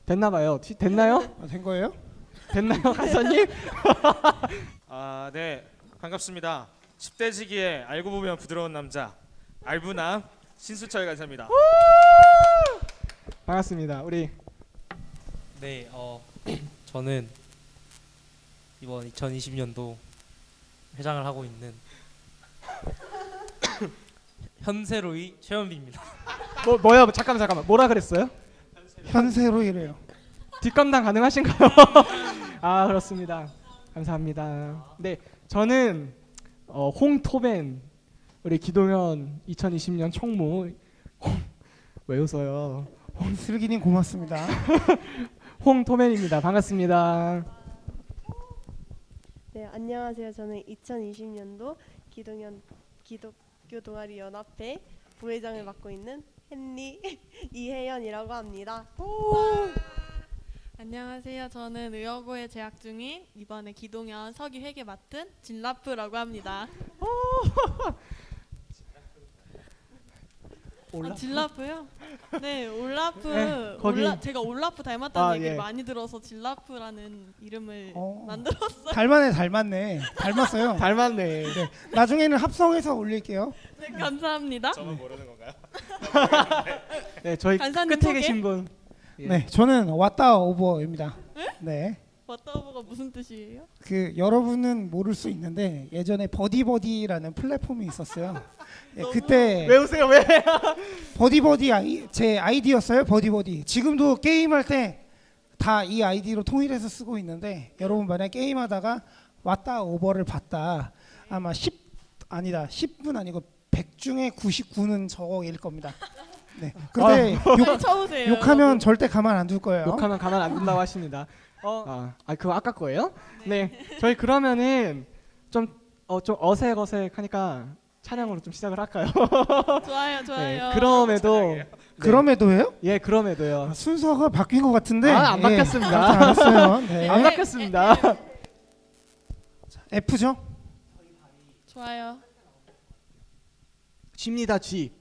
됐나봐요. 됐나요? 된 거예요? 됐나요, 간사님? 아, 네. 반갑습니다. 10대지기에 알고 보면 부드러운 남자 알부남 신수철 간사입니다. 반갑습니다. 우리 네, 저는 이번 2020년도 회장을 하고 있는 현세로이 최현빈입니다. 뭐야? 잠깐만. 뭐라 그랬어요? 현세로이래요. 뒷감당 가능하신가요? 아, 그렇습니다. 감사합니다. 네, 저는 홍토벤 우리 기동현 2020년 총무 왜 웃어요? 슬기님 고맙습니다. 홍토벤입니다. 반갑습니다. 네, 안녕하세요. 저는 2020년도 기동현 기독교 동아리 연합회 부회장을 맡고 있는 헨리 이혜연이라고 합니다. 안녕하세요. 저는 의여고에 재학 중인 이번에 기동현 서기 회계 맡은 진라프라고 합니다. 진라프요? 네, 올라프. 네, 거기- 제가 올라프 닮았다는 얘기를 예. 많이 들어서 진라프라는 이름을 만들었어요. 닮았네. 닮았어요. 닮았네. 네, 나중에는 합성해서 올릴게요. 네, 감사합니다. 저만 모르는 건가요? 네, 저희 간사님 끝에 소개? 계신 분. 예. 네, 저는 왔다 오버입니다. 네, 버터버가 무슨 뜻이에요? 그 여러분은 모를 수 있는데 예전에 버디버디라는 플랫폼이 있었어요. 예, 그때 왜 웃어요? 왜? 버디버디 제 아이디였어요. 버디버디. 지금도 게임할 때 다 이 아이디로 통일해서 쓰고 있는데 여러분 만약 게임하다가 왔다 오버를 봤다 아마 10분 아니고 100 중에 99는 저일 겁니다. 네. 근데 쳐우세요. 욕하면 절대 가만 안 둘 거예요. 욕하면 가만 안 둔다고 하십니다. 그거 아까 거예요? 네. 저희 그러면은 좀 어색하니까 촬영으로 좀 시작을 할까요? 좋아요. 네. 그럼에도 그럼에도요? 예, 그럼에도요. 순서가 바뀐 것 같은데. 안 바뀌었습니다. 알았어요. 네. 안 바뀌었습니다. F죠? 좋아요. G입니다. G.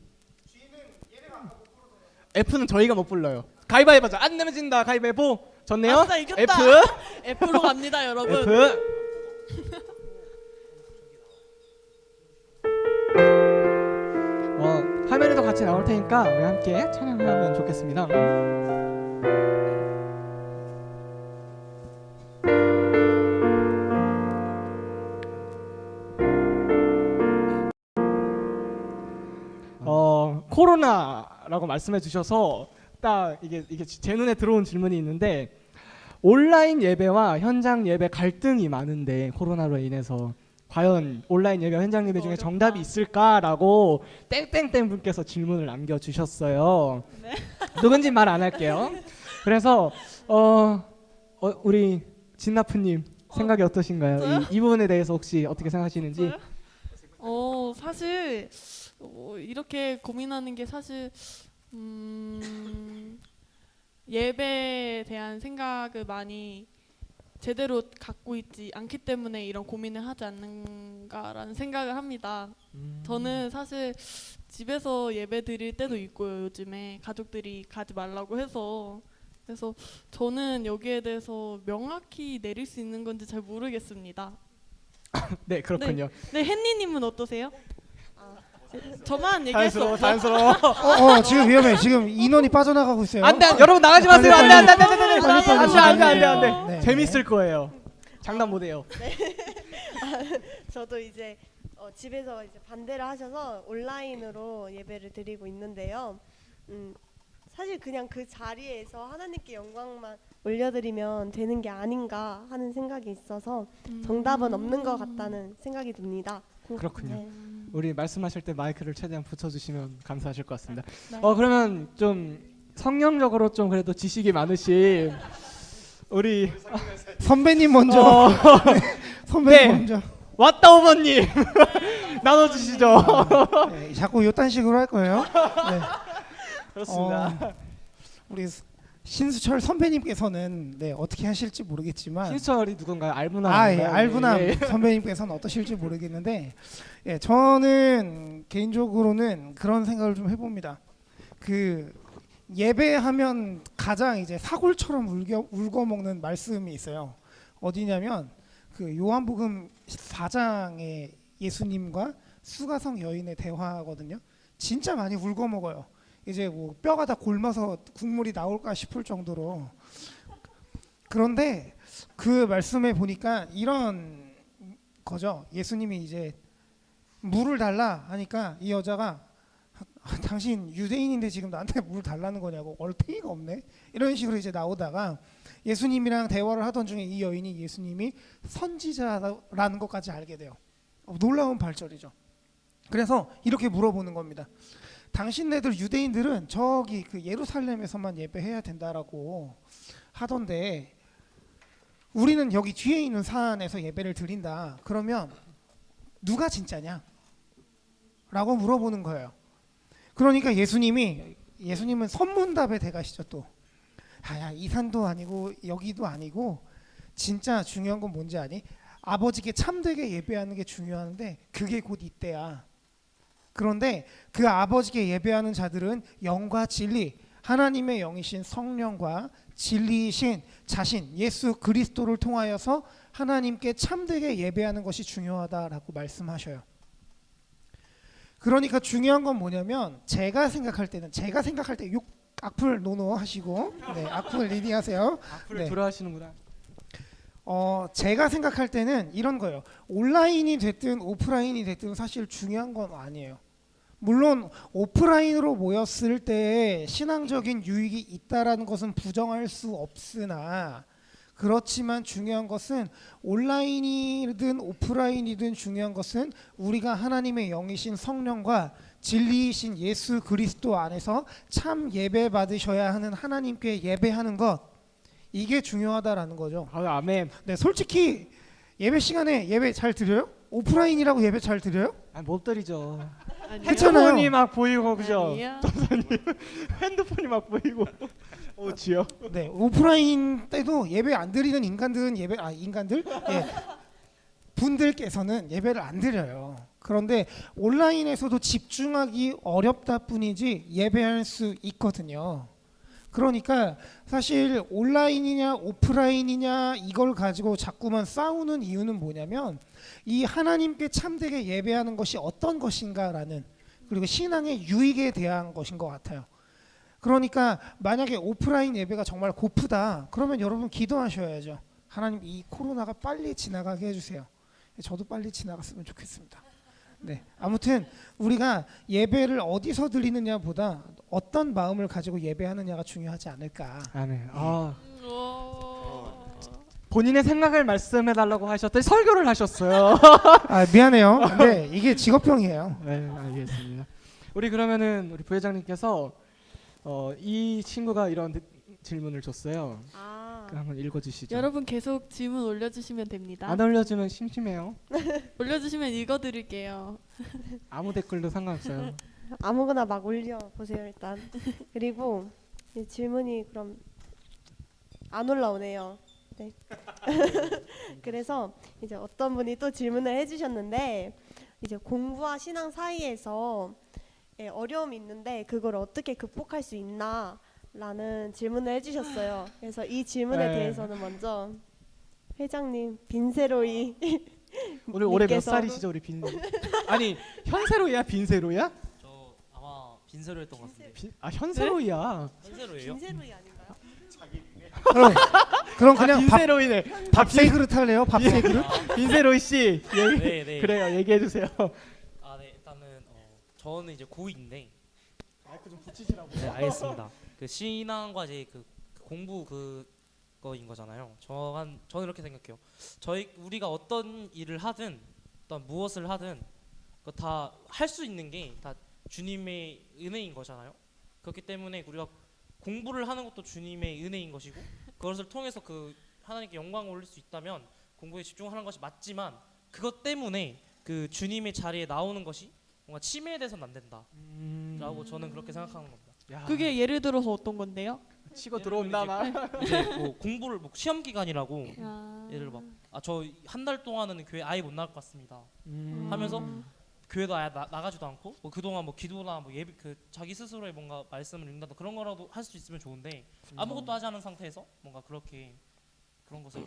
F는 저희가 못 불러요. 가위바위보자. 안 내면 진다. 가위바위보. 졌네요. 아싸, 이겼다. F. F로 갑니다, 여러분. F. 화면에도 같이 나올 테니까 우리 함께 촬영을 하면 좋겠습니다. 코로나라고 말씀해 주셔서 딱 이게 제 눈에 들어온 질문이 있는데 온라인 예배와 현장 예배 갈등이 많은데 코로나로 인해서 과연 온라인 예배와 현장 예배 중에 정답이 있을까라고 땡땡땡 분께서 질문을 남겨주셨어요. 네. 누군지 말 안 할게요. 그래서 우리 진나프님 생각이 어떠신가요? 이 부분에 대해서 혹시 어떻게 생각하시는지? 사실 이렇게 고민하는 게 사실 예배에 대한 생각을 많이 제대로 갖고 있지 않기 때문에 이런 고민을 하지 않는가라는 생각을 합니다. 저는 사실 집에서 예배 드릴 때도 있고요. 요즘에 가족들이 가지 말라고 해서 그래서 저는 여기에 대해서 명확히 내릴 수 있는 건지 잘 모르겠습니다. 네, 그렇군요. 네, 헨리님은 어떠세요? 저만 얘기할 수 없어요? 자연스러워. 지금 위험해. 지금 인원이 빠져나가고 있어요. 안돼, 여러분 나가지 마세요. 빨리, 안돼. 네. 재밌을 거예요. 장난 못해요. 저도 이제 집에서 이제 반대를 하셔서 온라인으로 예배를 드리고 있는데요. 사실 그냥 그 자리에서 하나님께 영광만 올려드리면 되는 게 아닌가 하는 생각이 있어서 정답은 없는 것 같다는 생각이 듭니다. 그렇군요. 네. 우리 말씀하실 때 마이크를 최대한 붙여주시면 감사하실 것 같습니다. 네. 그러면 좀 성령적으로 좀 그래도 지식이 많으신 우리 선배님 먼저. 선배님 네. 먼저. 왔다 오버님 나눠주시죠. 네, 자꾸 요딴 식으로 할 거예요. 네. 그렇습니다. 우리 신수철 선배님께서는 어떻게 하실지 모르겠지만 신수철이 누군가요? 알부남. 예, 알부남 선배님께서는 어떠실지 모르겠는데 저는 개인적으로는 그런 생각을 좀 해봅니다. 예배하면 가장 이제 사골처럼 울고 먹는 말씀이 있어요. 어디냐면 그 요한복음 4장에 예수님과 수가성 여인의 대화거든요. 진짜 많이 울고 먹어요. 이제 뭐 뼈가 다 곪어서 국물이 나올까 싶을 정도로. 그런데 그 말씀에 보니까 이런 거죠. 예수님이 이제 물을 달라 하니까 이 여자가 당신 유대인인데 지금 나한테 물 달라는 거냐고, 얼탱이가 없네, 이런 식으로 이제 나오다가 예수님이랑 대화를 하던 중에 이 여인이 예수님이 선지자라는 것까지 알게 돼요. 놀라운 발설이죠. 그래서 이렇게 물어보는 겁니다. 당신네들 유대인들은 저기 그 예루살렘에서만 예배해야 된다라고 하던데 우리는 여기 뒤에 있는 산에서 예배를 드린다. 그러면 누가 진짜냐? 라고 물어보는 거예요. 그러니까 예수님은 선문답에 대가시죠. 또 이 산도 아니고 여기도 아니고 진짜 중요한 건 뭔지 아니? 아버지께 참되게 예배하는 게 중요한데 그게 곧 이때야. 그런데 그 아버지께 예배하는 자들은 영과 진리, 하나님의 영이신 성령과 진리이신 자신 예수 그리스도를 통하여서 하나님께 참되게 예배하는 것이 중요하다라고 말씀하셔요. 그러니까 중요한 건 뭐냐면 제가 생각할 때 악플 노노 하시고, 네, 악플 리딩하세요. 앞으로 네. 들어하시는구나. 제가 생각할 때는 이런 거예요. 온라인이 됐든 오프라인이 됐든 사실 중요한 건 아니에요. 물론 오프라인으로 모였을 때 신앙적인 유익이 있다라는 것은 부정할 수 없으나, 그렇지만 중요한 것은 온라인이든 오프라인이든 중요한 것은 우리가 하나님의 영이신 성령과 진리이신 예수 그리스도 안에서 참 예배 받으셔야 하는 하나님께 예배하는 것, 이게 중요하다라는 거죠. 아멘. 네, 솔직히 예배 시간에 예배 잘 드려요? 오프라인이라고 예배 잘 드려요? 못 드리죠. 했잖아요. 핸드폰이 막 보이고, 그죠? 아니요. 핸드폰이 막 보이고. 지요. 네, 오프라인 때도 예배 안 드리는 인간들 분들께서는 예배를 안 드려요. 그런데 온라인에서도 집중하기 어렵다 뿐이지 예배할 수 있거든요. 그러니까 사실 온라인이냐 오프라인이냐 이걸 가지고 자꾸만 싸우는 이유는 뭐냐면 이 하나님께 참되게 예배하는 것이 어떤 것인가라는, 그리고 신앙의 유익에 대한 것인 것 같아요. 그러니까 만약에 오프라인 예배가 정말 고프다 그러면 여러분 기도하셔야죠. 하나님, 이 코로나가 빨리 지나가게 해주세요. 저도 빨리 지나갔으면 좋겠습니다. 네, 아무튼 우리가 예배를 어디서 드리느냐보다 어떤 마음을 가지고 예배하느냐가 중요하지 않을까. 아멘. 오. 본인의 생각을 말씀해달라고 하셨더니 설교를 하셨어요. 미안해요. 근데 이게 직업병이에요. 네, 알겠습니다. 우리 그러면은 우리 부회장님께서 이 친구가 이런 질문을 줬어요. 한번 읽어주시죠. 여러분 계속 질문 올려주시면 됩니다. 안 올려주면 심심해요. 올려주시면 읽어드릴게요. 아무 댓글도 상관없어요. 아무거나 막 올려 보세요 일단. 그리고 이 질문이 그럼 안 올라오네요. 네. 그래서 이제 어떤 분이 또 질문을 해주셨는데, 이제 공부와 신앙 사이에서 어려움이 있는데 그걸 어떻게 극복할 수 있나? 라는 질문을 해주셨어요. 그래서 이 질문에 네. 대해서는 먼저 회장님 빈세로이 오늘 올해 몇 님께서 살이시죠, 우리 빈? 아니 현세로이야, 빈세로이야? 저 아마 빈세로였던 것 같은데. 현세로이야. 빈세로예요? 빈세로이 아닌가요? 그럼 그냥 빈세로이네. 밥세 그릇 할래요? 밥세 그릇? 빈세로이 씨. 네, 네. 그래요, 얘기해 주세요. 네, 일단은 저는 이제 고2인데. 마이크 좀 붙이시라고. 네, 알겠습니다. 그 신앙과 이제 그 공부 그거인 거잖아요. 저는 이렇게 생각해요. 우리가 어떤 일을 하든 어떤 무엇을 하든 그거 다 할 수 있는 게 다 주님의 은혜인 거잖아요. 그렇기 때문에 우리가 공부를 하는 것도 주님의 은혜인 것이고, 그것을 통해서 그 하나님께 영광을 올릴 수 있다면 공부에 집중하는 것이 맞지만, 그것 때문에 그 주님의 자리에 나오는 것이 뭔가 침해돼서는 안 된다라고 저는 그렇게 생각하는 겁니다. 야, 그게 예를 들어서 어떤 건데요? 치고 들어온다 막. 이제 뭐 공부를 시험 기간이라고 아. 예를 저 한 달 동안은 교회 아예 못 나갈 것 같습니다 하면서 교회도 아예 나가지도 않고 뭐 그동안 뭐 기도나 뭐 예배 그 자기 스스로의 뭔가 말씀을 읽는다 그런 거라도 할 수 있으면 좋은데 아무것도 하지 않은 상태에서 뭔가 그렇게 그런 것을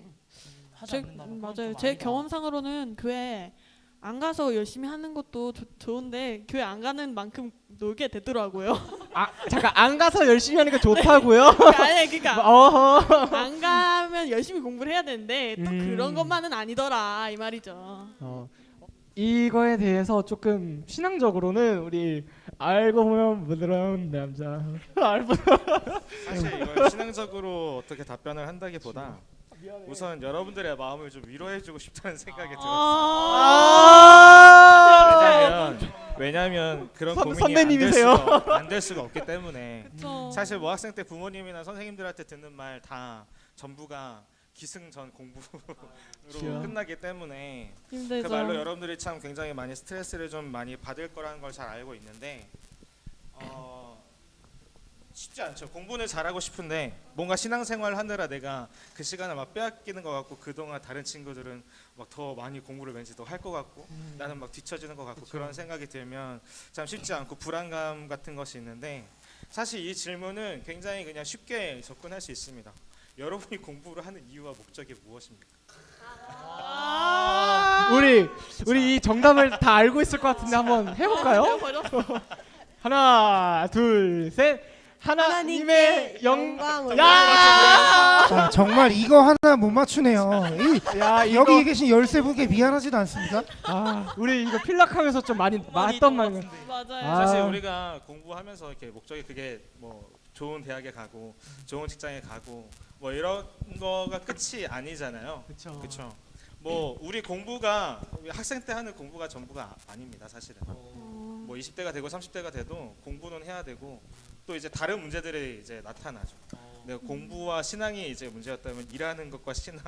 하지 않는다면 그건 맞아요. 좀 제 아니다. 경험상으로는 교회 안 가서 열심히 하는 것도 좋은데 교회 안 가는 만큼 놀게 되더라고요. 아 잠깐 안 가서 열심히 하는 게 좋다고요? 아니 그러니까 어허. 안 가면 열심히 공부를 해야 되는데 또 그런 음. 것만은 아니더라 이 말이죠. 이거에 대해서 조금 신앙적으로는 우리 알고 보면 부드러운 남자. 사실 이걸 신앙적으로 어떻게 답변을 한다기보다 우선 여러분들의 마음을 좀 위로해주고 싶다는 생각이 들었어요. 왜냐면 그런 고민이 선배님이세요. 안 될 수가 없기 때문에 그쵸. 사실 뭐 학생 때 부모님이나 선생님들한테 듣는 말 다 전부가 기승전 공부로 그쵸. 끝나기 때문에 힘들죠. 그 말로 여러분들이 참 굉장히 많이 스트레스를 좀 많이 받을 거라는 걸 잘 알고 있는데 쉽지 않죠. 공부는 잘하고 싶은데 뭔가 신앙생활 하느라 내가 그 시간을 막 빼앗기는 것 같고 그동안 다른 친구들은 막 더 많이 공부를 왠지 더 할 것 같고 나는 막 뒤처지는 것 같고 그런 생각이 들면 참 쉽지 않고 불안감 같은 것이 있는데 사실 이 질문은 굉장히 그냥 쉽게 접근할 수 있습니다. 여러분이 공부를 하는 이유와 목적이 무엇입니까? 우리 이 정답을 다 알고 있을 것 같은데 한번 해볼까요? 하나, 둘, 셋. 하나님의 영광. 야! 자, 정말 이거 하나 못 맞추네요. 야, 여기 계신 13분께 미안하지도 않습니까? 우리 이거 필락하면서 좀 많이 했던 말은. 맞아요. 사실 아. 우리가 공부하면서 이렇게 목적이 그게 뭐 좋은 대학에 가고 좋은 직장에 가고 뭐 이런 거가 끝이 아니잖아요. 그렇죠. 그렇죠. 뭐 우리 공부가 우리 학생 때 하는 공부가 전부가 아닙니다. 사실은. 뭐 20대가 되고 30대가 돼도 공부는 해야 되고 또 이제 다른 문제들이 이제 나타나죠. 내가 공부와 신앙이 이제 문제였다면 일하는 것과 신앙,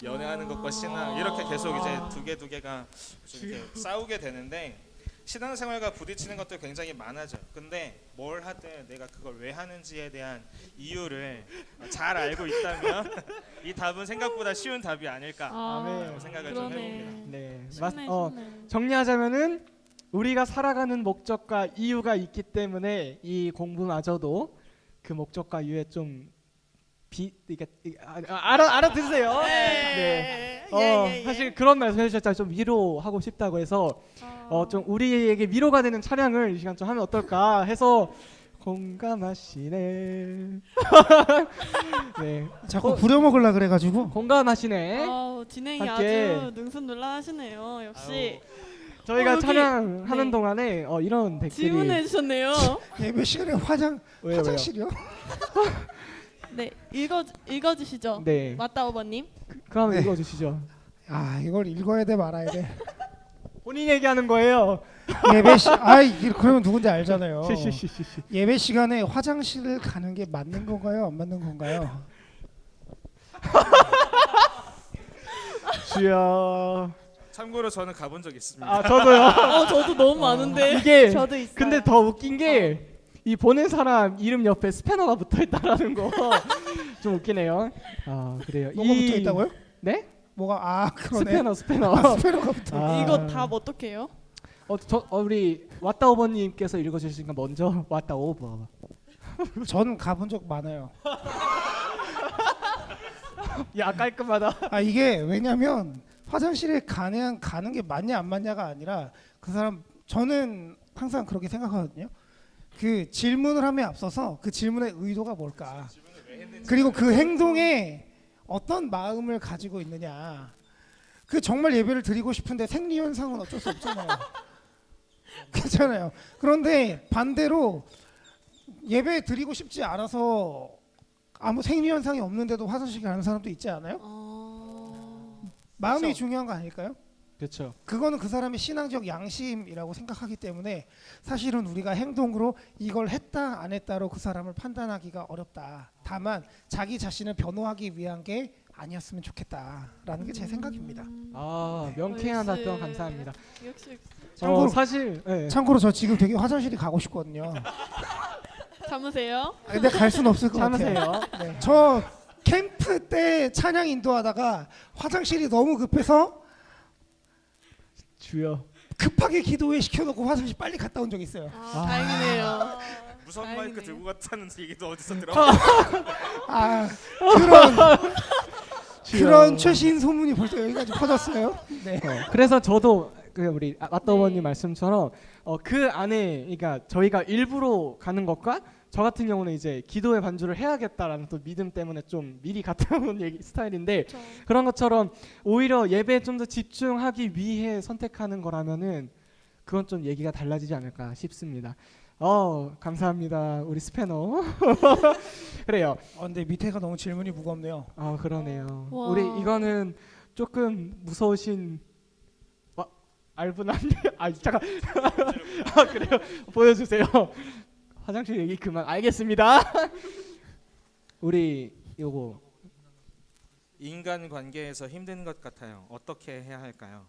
연애하는 것과 신앙 이렇게 계속 이제 두 개가 좀 이렇게 싸우게 되는데 신앙생활과 부딪히는 것도 굉장히 많아져요. 근데 뭘 하든 내가 그걸 왜 하는지에 대한 이유를 잘 알고 있다면 이 답은 생각보다 쉬운 답이 아닐까라고 생각을 좀 해봅니다. 네. 쉽네. 정리하자면은 우리가 살아가는 목적과 이유가 있기 때문에 이 공부마저도 그 목적과 이유에 좀 알아들으세요. 네. 사실 그런 말씀 해주셨잖아요. 좀 위로하고 싶다고 해서 좀 우리에게 위로가 되는 찬양을 이 시간 좀 하면 어떨까 해서 공감하시네. 네. 자꾸 부려먹으려 그래가지고. 공감하시네. 진행이 함께. 아주 능수놀라하시네요. 역시 저희가 여기. 찬양하는 네. 동안에 이런 댓글이 질문해 주셨네요. 예배 시간에 화장실이요? 네, 읽어 주시죠. 네. 맞다 오버님. 그럼 네. 읽어주시죠. 이걸 읽어야 돼 말아야 돼. 본인 얘기하는 거예요. 그러면 누군지 알잖아요. 시시시시. 예배 시간에 화장실을 가는 게 맞는 건가요? 안 맞는 건가요? 주여. 참고로 저는 가본 적 있습니다. 저도요. 저도 너무 많은데. 이게 저도 있어요. 근데 더 웃긴 게 이 보낸 사람 이름 옆에 스패너가 붙어 있다라는 거 좀 웃기네요. 그래요. 뭐가 붙어 있다고요? 네? 뭐가 그러네. 스패너. 스페러가 붙어. 이거 답 어떡해요? 우리 왔다 오버님께서 읽어주시니까 먼저 왔다 오버. 전 가본 적 많아요. 야 깔끔하다. 이게 왜냐면 화장실에 가는 게 맞냐 안 맞냐가 아니라 그 사람 저는 항상 그렇게 생각하거든요. 그 질문을 함에 앞서서 그 질문의 의도가 뭘까? 그리고 그 행동에 어떤 마음을 가지고 있느냐. 그 정말 예배를 드리고 싶은데 생리 현상은 어쩔 수 없잖아요. 그렇잖아요. 그런데 반대로 예배 드리고 싶지 않아서 아무 생리 현상이 없는데도 화장실 가는 사람도 있지 않아요? 마음이 그렇죠. 중요한 거 아닐까요? 그렇죠. 그거는 그 사람의 신앙적 양심이라고 생각하기 때문에 사실은 우리가 행동으로 이걸 했다 안 했다로 그 사람을 판단하기가 어렵다. 다만 자기 자신을 변호하기 위한 게 아니었으면 좋겠다라는 게 제 생각입니다. 명쾌한 역시. 답변 감사합니다. 역시 사실 참고로 저 지금 되게 화장실이 가고 싶거든요. 참으세요. 근데 갈 수는 없을 것 같아요. 참으세요. 네. 저 캠프 때 찬양 인도하다가 화장실이 너무 급해서 주여. 급하게 기도회 시켜놓고 화장실 빨리 갔다 온 적 있어요. 다행이네요. 무선 다행이네요. 마이크 들고 갔다는 얘기도 어디서 들어? 아 그런 최신 소문이 벌써 여기까지 퍼졌어요. 네. 그래서 저도 그 우리 맞더버님 말씀처럼 그 안에 그러니까 저희가 일부러 가는 것과 저 같은 경우는 이제 기도의 반주를 해야겠다라는 또 믿음 때문에 좀 미리 갔다 온 얘기 스타일인데 그런 것처럼 오히려 예배에 좀 더 집중하기 위해 선택하는 거라면은 그건 좀 얘기가 달라지지 않을까 싶습니다. 감사합니다 우리 스패너. 그래요. 근데 밑에가 너무 질문이 무겁네요. 그러네요. 와. 우리 이거는 조금 무서우신 알분한데 잠깐. 그래요. 보여주세요. 화장실 얘기 그만. 알겠습니다. 우리 요거 인간 관계에서 힘든 것 같아요. 어떻게 해야 할까요?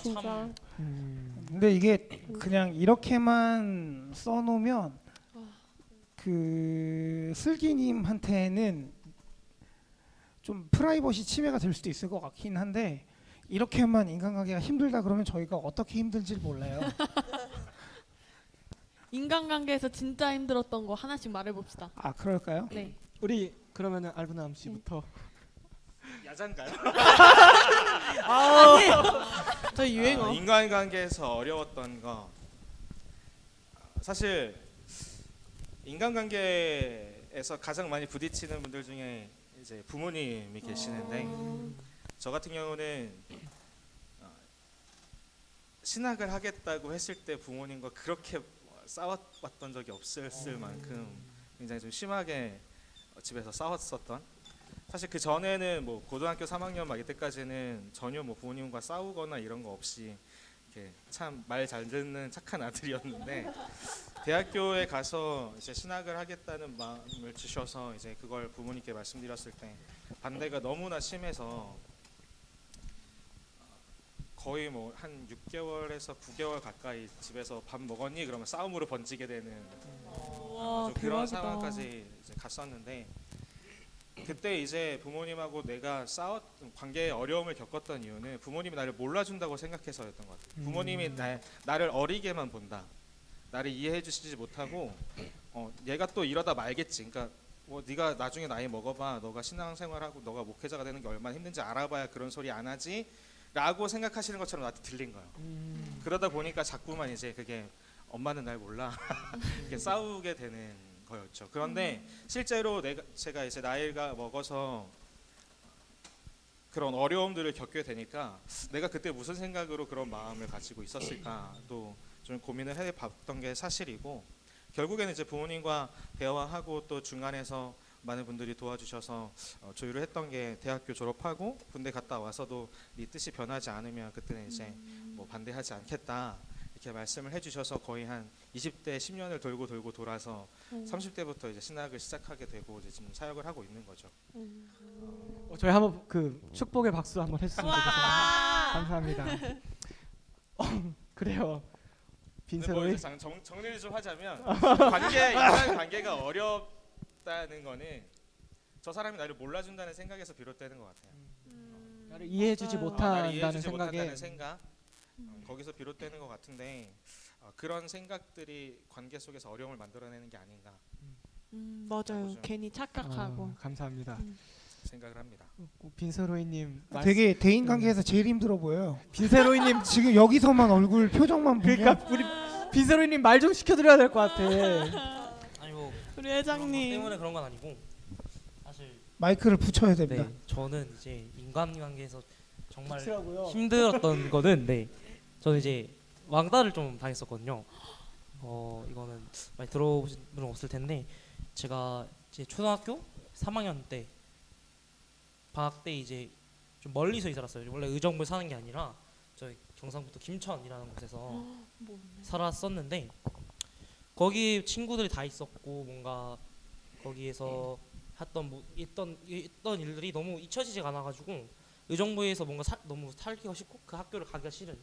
진짜. 참 근데 이게 그냥 이렇게만 써놓으면 그 슬기님한테는 좀 프라이버시 침해가 될 수도 있을 것 같긴 한데 이렇게만 인간관계가 힘들다 그러면 저희가 어떻게 힘든지 몰라요. 인간관계에서 진짜 힘들었던 거 하나씩 말해봅시다. 그럴까요? 네. 우리 그러면은 알분함 씨부터. 야장가요? 저희 유행어. 인간관계에서 어려웠던 거 사실 인간관계에서 가장 많이 부딪히는 분들 중에 이제 부모님이 계시는데 저 같은 경우는 신학을 하겠다고 했을 때 부모님과 그렇게 싸웠던 적이 없었을 만큼 굉장히 좀 심하게 집에서 싸웠었던. 사실 그 전에는 뭐 고등학교 3학년 막 이때까지는 전혀 뭐 부모님과 싸우거나 이런 거 없이 이렇게 참 말 잘 듣는 착한 아들이었는데 대학교에 가서 이제 신학을 하겠다는 마음을 주셔서 이제 그걸 부모님께 말씀드렸을 때 반대가 너무나 심해서 거의 뭐 한 6개월에서 9개월 가까이 집에서 밥 먹었니? 그러면 싸움으로 번지게 되는 와, 아주 그런 대박이다. 상황까지 이제 갔었는데 그때 이제 부모님하고 내가 관계에 어려움을 겪었던 이유는 부모님이 나를 몰라준다고 생각해서였던 것 같아요. 부모님이 나를 어리게만 본다. 나를 이해해 주시지 못하고 얘가 또 이러다 말겠지. 그러니까 뭐 네가 나중에 나이 먹어봐. 너가 신앙생활하고 너가 목회자가 되는 게 얼마나 힘든지 알아봐야 그런 소리 안 하지. 라고 생각하시는 것처럼 나한테 들린 거예요. 그러다 보니까 자꾸만 이제 그게 엄마는 날 몰라 이렇게 싸우게 되는 거였죠. 그런데 실제로 제가 이제 나이가 먹어서 그런 어려움들을 겪게 되니까 내가 그때 무슨 생각으로 그런 마음을 가지고 있었을까도 좀 고민을 해봤던 게 사실이고 결국에는 이제 부모님과 대화하고 또 중간에서 많은 분들이 도와주셔서 조율을 했던 게 대학교 졸업하고 군대 갔다 와서도 네 뜻이 변하지 않으면 그때는 이제 뭐 반대하지 않겠다 이렇게 말씀을 해주셔서 거의 한 20대 10년을 돌고 돌아서 30대부터 이제 신학을 시작하게 되고 이제 지금 사역을 하고 있는 거죠. 저희 한번 그 축복의 박수 한번 했으면 좋겠습니다. 감사합니다. 그래요. 근데 뭐 빈세로이. 이제 정리를 좀 하자면 인간 관계가 어렵다는 거는 저 사람이 나를 몰라준다는 생각에서 비롯되는 것 같아요. 나를 이해해주지 맞아요. 나를 못한다는 이해해주지 생각에. 못한다는 생각 거기서 비롯되는 것 같은데 그런 생각들이 관계 속에서 어려움을 만들어내는 게 아닌가 맞아요. 그죠. 괜히 착각하고. 감사합니다. 생각을 합니다. 빈세로이님. 되게 대인 관계에서 제일 힘들어 보여요. 빈세로이님. 지금 여기서만 얼굴 표정만 보면 그러니까 우리 빈세로이님 말 좀 시켜드려야 될 것 같아. 아니 뭐 우리 그런 것 회장님. 때문에 그런 건 아니고 사실 마이크를 붙여야 됩니다. 네 저는 이제 인간관계에서 정말 그치라고요. 힘들었던 거는 저는 이제 왕따를 좀 당했었거든요. 이거는 많이 들어보신 분은 없을 텐데 제가 이제 초등학교 3학년 때 방학 때 이제 좀 멀리서 살았어요. 원래 의정부에 사는 게 아니라 저희 경상북도 김천이라는 곳에서 살았었는데 거기 친구들이 다 있었고 뭔가 거기에서 있던 일들이 너무 잊혀지지가 않아가지고 의정부에서 뭔가 너무 살기가 싫고 그 학교를 가기가 싫은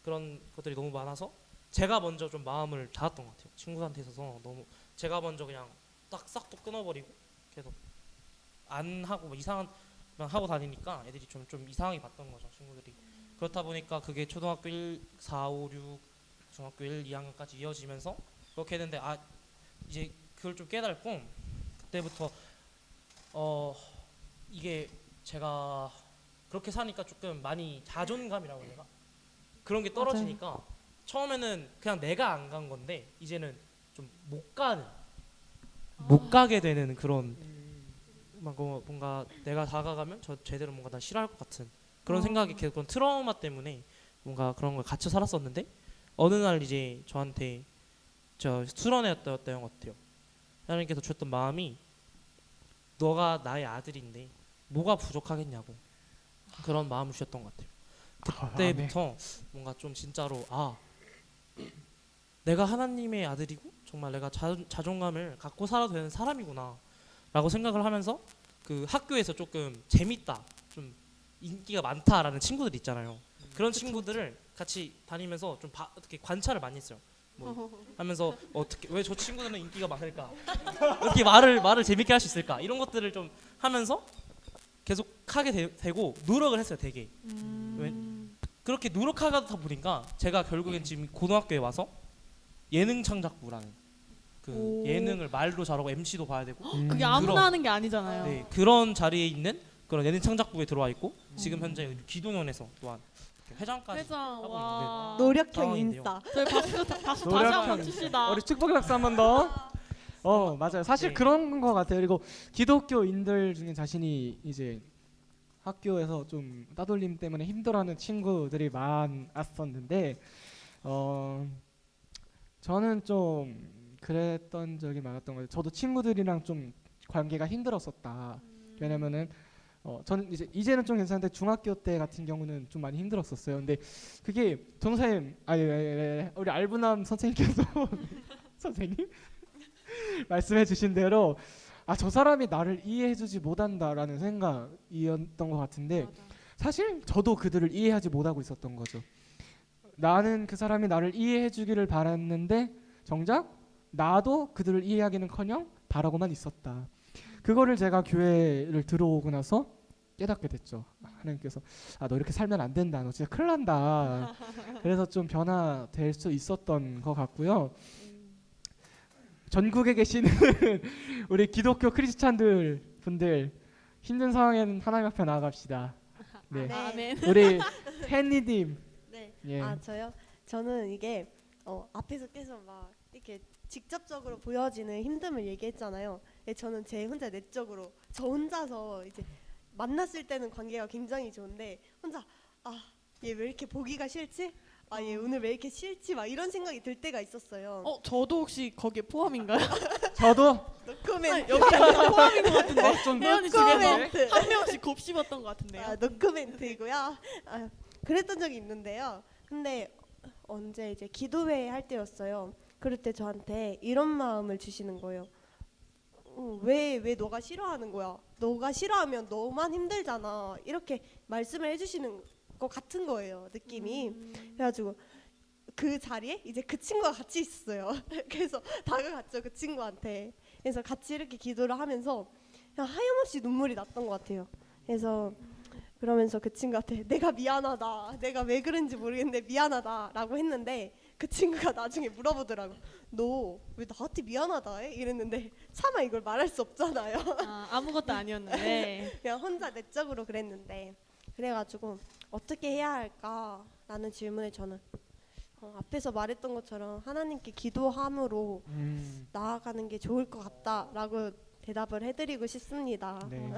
그런 것들이 너무 많아서 제가 먼저 좀 마음을 닫았던 것 같아요. 친구한테 있어서 너무 제가 먼저 그냥 딱 싹둑 끊어버리고 계속 안 하고 뭐 이상한 만 하고 다니니까 애들이 좀 이상하게 봤던 거죠. 친구들이. 그렇다 보니까 그게 초등학교 1, 4, 5, 6, 중학교 1, 2학년까지 이어지면서 그렇게 했는데 이제 그걸 좀 깨달고 그때부터 이게 제가 그렇게 사니까 조금 많이 자존감이라고 해야 되나? 그런 게 떨어지니까 처음에는 그냥 내가 안 간 건데 이제는 좀 못 가게 되는 그런 뭔가 내가 다가가면 제대로 뭔가 나 싫어할 것 같은 그런 생각이 계속 그런 트라우마 때문에 뭔가 그런 걸 갇혀 살았었는데 어느 날 이제 저한테 저 수련회였던 것 같아요. 하나님께서 주셨던 마음이 너가 나의 아들인데 뭐가 부족하겠냐고 그런 마음을 주셨던 것 같아요. 그때부터 뭔가 좀 진짜로 내가 하나님의 아들이고 정말 내가 자존감을 갖고 살아도 되는 사람이구나 라고 생각을 하면서 그 학교에서 조금 재밌다 좀 인기가 많다라는 친구들 있잖아요. 그런 친구들을 같이 다니면서 좀 어떻게 관찰을 많이 했어요. 뭐 하면서 어떻게 왜 저 친구들은 인기가 많을까? 어떻게 말을 재밌게 할 수 있을까? 이런 것들을 좀 하면서 계속 하게 되고 노력을 했어요, 되게. 그렇게 노력하다 보니까 제가 결국엔 지금 고등학교에 와서 예능 창작부라는 그 예능을 말도 잘하고 MC도 봐야 되고 그게 아무나 하는 게 아니잖아요. 네, 그런 자리에 있는 그런 예능 창작부에 들어와 있고 지금 현재 기동연에서 또한 회장까지 회장 하고 와. 노력형 상황인데요. 인싸. 저희 박수 다시 노력형. 한번 칩시다. 우리 축복의 박수 한 번 더. 맞아요. 사실 네. 그런 거 같아요. 그리고 기독교인들 중에 자신이 이제 학교에서 좀 따돌림 때문에 힘들어하는 친구들이 많았었는데, 저는 좀 그랬던 적이 많았던 거예요. 저도 친구들이랑 좀 관계가 힘들었었다. 왜냐면은 저는 이제는 좀 괜찮은데 중학교 때 같은 경우는 좀 많이 힘들었었어요. 근데 그게 전도사님, 우리 알부남 선생님께서 선생님 말씀해주신 대로 저 사람이 나를 이해해주지 못한다라는 생각이었던 것 같은데 맞아. 사실 저도 그들을 이해하지 못하고 있었던 거죠. 나는 그 사람이 나를 이해해주기를 바랐는데 정작 나도 그들을 이해하기는커녕 바라고만 있었다. 그거를 제가 교회를 들어오고 나서 깨닫게 됐죠. 하나님께서 너 이렇게 살면 안 된다. 너 진짜 큰일 난다. 그래서 좀 변화될 수 있었던 것 같고요. 전국에 계시는 우리 기독교 크리스찬들 분들 힘든 상황에는 하나님 앞에 나아갑시다. 네. 네. 아멘. 우리 헨리님. 네. 예. 저요? 저는 이게 앞에서 계속 막 이렇게 직접적으로 보여지는 힘듦을 얘기했잖아요. 저는 제 혼자 내적으로 저 혼자서 이제 만났을 때는 관계가 굉장히 좋은데 혼자 얘 왜 이렇게 보기가 싫지? 얘 오늘 왜 이렇게 싫지? 막 이런 생각이 들 때가 있었어요. 저도 혹시 거기에 포함인가요? 저도 노코멘트. 여기 포함인 것 같은데. 좀 혜연이 노코멘트. 집에서 한 명씩 곱씹었던 것 같은데요. 노코멘트이고요. 그랬던 적이 있는데요. 근데 언제 이제 기도회 할 때였어요. 그럴 때 저한테 이런 마음을 주시는 거예요. 왜 너가 싫어하는 거야? 너가 싫어하면 너만 힘들잖아. 이렇게 말씀을 해주시는 것 같은 거예요. 느낌이. 그래가지고 그 자리에 이제 그 친구가 같이 있었어요. 그래서 다가갔죠, 그 친구한테. 그래서 같이 이렇게 기도를 하면서 그냥 하염없이 눈물이 났던 것 같아요. 그래서 그러면서 그 친구한테 내가 미안하다, 내가 왜 그런지 모르겠는데 미안하다라고 했는데 그 친구가 나중에 물어보더라고. 너 왜 나한테 미안하다 해? 이랬는데 차마 이걸 말할 수 없잖아요. 아무것도 아니었는데. 그냥 혼자 내적으로 그랬는데, 그래가지고 어떻게 해야 할까라는 질문에 저는 앞에서 말했던 것처럼 하나님께 기도함으로 나아가는 게 좋을 것 같다라고 대답을 해드리고 싶습니다. 네.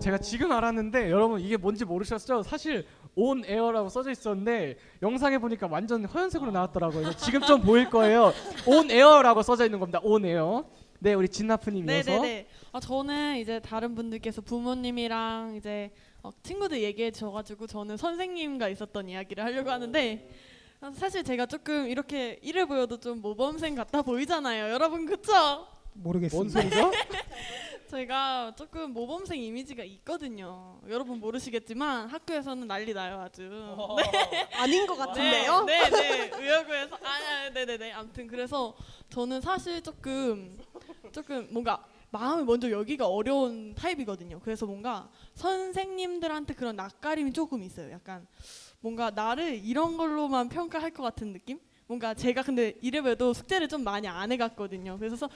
제가 지금 알았는데 여러분 이게 뭔지 모르셨죠? 사실 온 에어라고 써져 있었는데 영상에 보니까 완전 허연색으로 나왔더라고요. 그래서 지금 좀 보일 거예요. 온 에어라고 써져 있는 겁니다. 온 에어. 네, 우리 진나프님 이어서. 네네네. 저는 이제 다른 분들께서 부모님이랑 이제 친구들 얘기해 줘가지고 저는 선생님과 있었던 이야기를 하려고 하는데 사실 제가 조금 이렇게 이래 보여도 좀 모범생 같아 보이잖아요. 여러분 그쵸? 모르겠습니다. 뭔 소리죠? 제가 조금 모범생 이미지가 있거든요. 여러분 모르시겠지만 학교에서는 난리 나요 아주. 아닌 것 같은데요? 네네. 의여고에서 네네네. 아무튼 그래서 저는 사실 조금 뭔가 마음을 먼저 열기가 어려운 타입이거든요. 그래서 뭔가 선생님들한테 그런 낯가림이 조금 있어요. 약간 뭔가 나를 이런 걸로만 평가할 것 같은 느낌? 뭔가 제가 근데 이래봬도 숙제를 좀 많이 안 해갔거든요. 그래서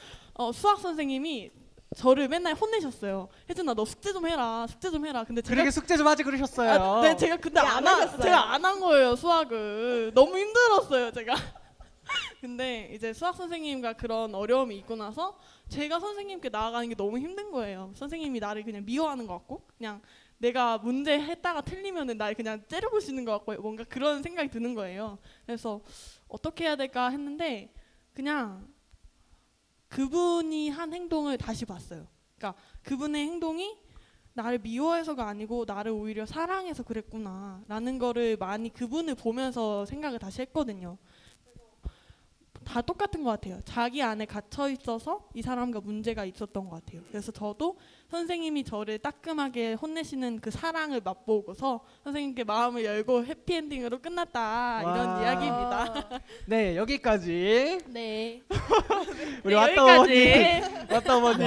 수학 선생님이 저를 맨날 혼내셨어요. 혜준아 너 숙제 좀 해라. 숙제 좀 해라. 근데 제가 그러게 숙제 좀 하지 그러셨어요. 네, 제가 근데 네, 안 하셨어요. 제가 안 한 거예요, 수학을. 너무 힘들었어요, 제가. 근데 이제 수학 선생님과 그런 어려움이 있고 나서 제가 선생님께 나아가는 게 너무 힘든 거예요. 선생님이 나를 그냥 미워하는 것 같고 그냥 내가 문제 했다가 틀리면은 날 그냥 째려보시는 것 같고 뭔가 그런 생각이 드는 거예요. 그래서 어떻게 해야 될까 했는데 그냥 그분이 한 행동을 다시 봤어요. 그러니까 그분의 행동이 나를 미워해서가 아니고 나를 오히려 사랑해서 그랬구나라는 거를 많이 그분을 보면서 생각을 다시 했거든요. 다 똑같은 것 같아요. 자기 안에 갇혀 있어서 이 사람과 문제가 있었던 것 같아요. 그래서 저도 선생님이 저를 따끔하게 혼내시는 그 사랑을 맛보고서 선생님께 마음을 열고 해피엔딩으로 끝났다 이런 와. 이야기입니다. 네, 여기까지. 네. 우리 네, 왔다 어머니. 여기까지. 왔다 어머니.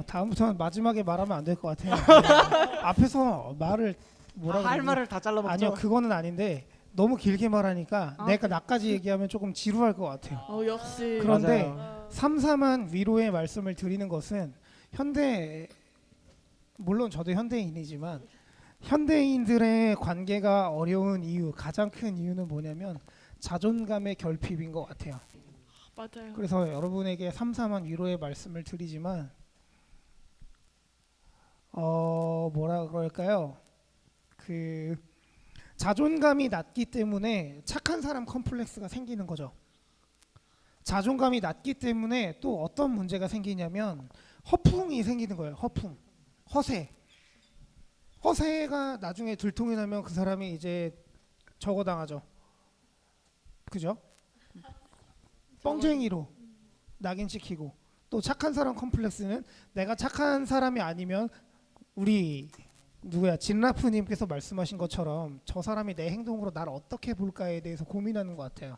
다음부터는 마지막에 말하면 안 될 것 같아요. 앞에서 말을 뭐라고 할 그러지? 말을 다 잘라먹죠. 아니요, 그거는 아닌데 너무 길게 말하니까 아, 내가 나까지 얘기하면 조금 지루할 것 같아요. 역시. 그런데 맞아요. 삼삼한 위로의 말씀을 드리는 것은 물론 저도 현대인이지만 현대인들의 관계가 어려운 이유, 가장 큰 이유는 뭐냐면 자존감의 결핍인 것 같아요. 맞아요. 그래서 여러분에게 삼삼한 위로의 말씀을 드리지만 뭐라 그럴까요? 그 자존감이 낮기 때문에 착한 사람 컴플렉스가 생기는 거죠. 자존감이 낮기 때문에 또 어떤 문제가 생기냐면 허풍이 생기는 거예요. 허세가 나중에 들통이 나면 그 사람이 이제 저거 당하죠. 그죠? 뻥쟁이로 낙인 찍히고, 또 착한 사람 컴플렉스는 내가 착한 사람이 아니면 우리 누구야 진라프님께서 말씀하신 것처럼 저 사람이 내 행동으로 나를 어떻게 볼까에 대해서 고민하는 것 같아요.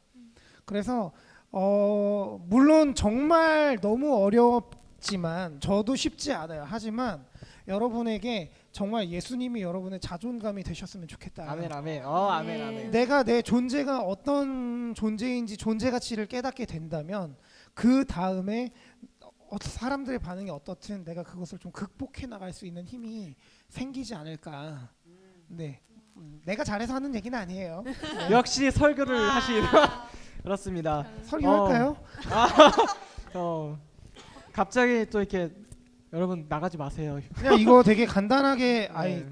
그래서 물론 정말 너무 어렵지만 저도 쉽지 않아요. 하지만 여러분에게 정말 예수님이 여러분의 자존감이 되셨으면 좋겠다. 아멘 아멘. 아멘 아멘. 내가 내 존재가 어떤 존재인지 존재 가치를 깨닫게 된다면 그 다음에 사람들의 반응이 어떻든 내가 그것을 좀 극복해 나갈 수 있는 힘이 생기지 않을까. 네, 내가 잘해서 하는 얘기는 아니에요. 역시 설교를 하신 그렇습니다. 설교할까요? 갑자기 또 이렇게 여러분 나가지 마세요. 그냥 이거 되게 간단하게 네.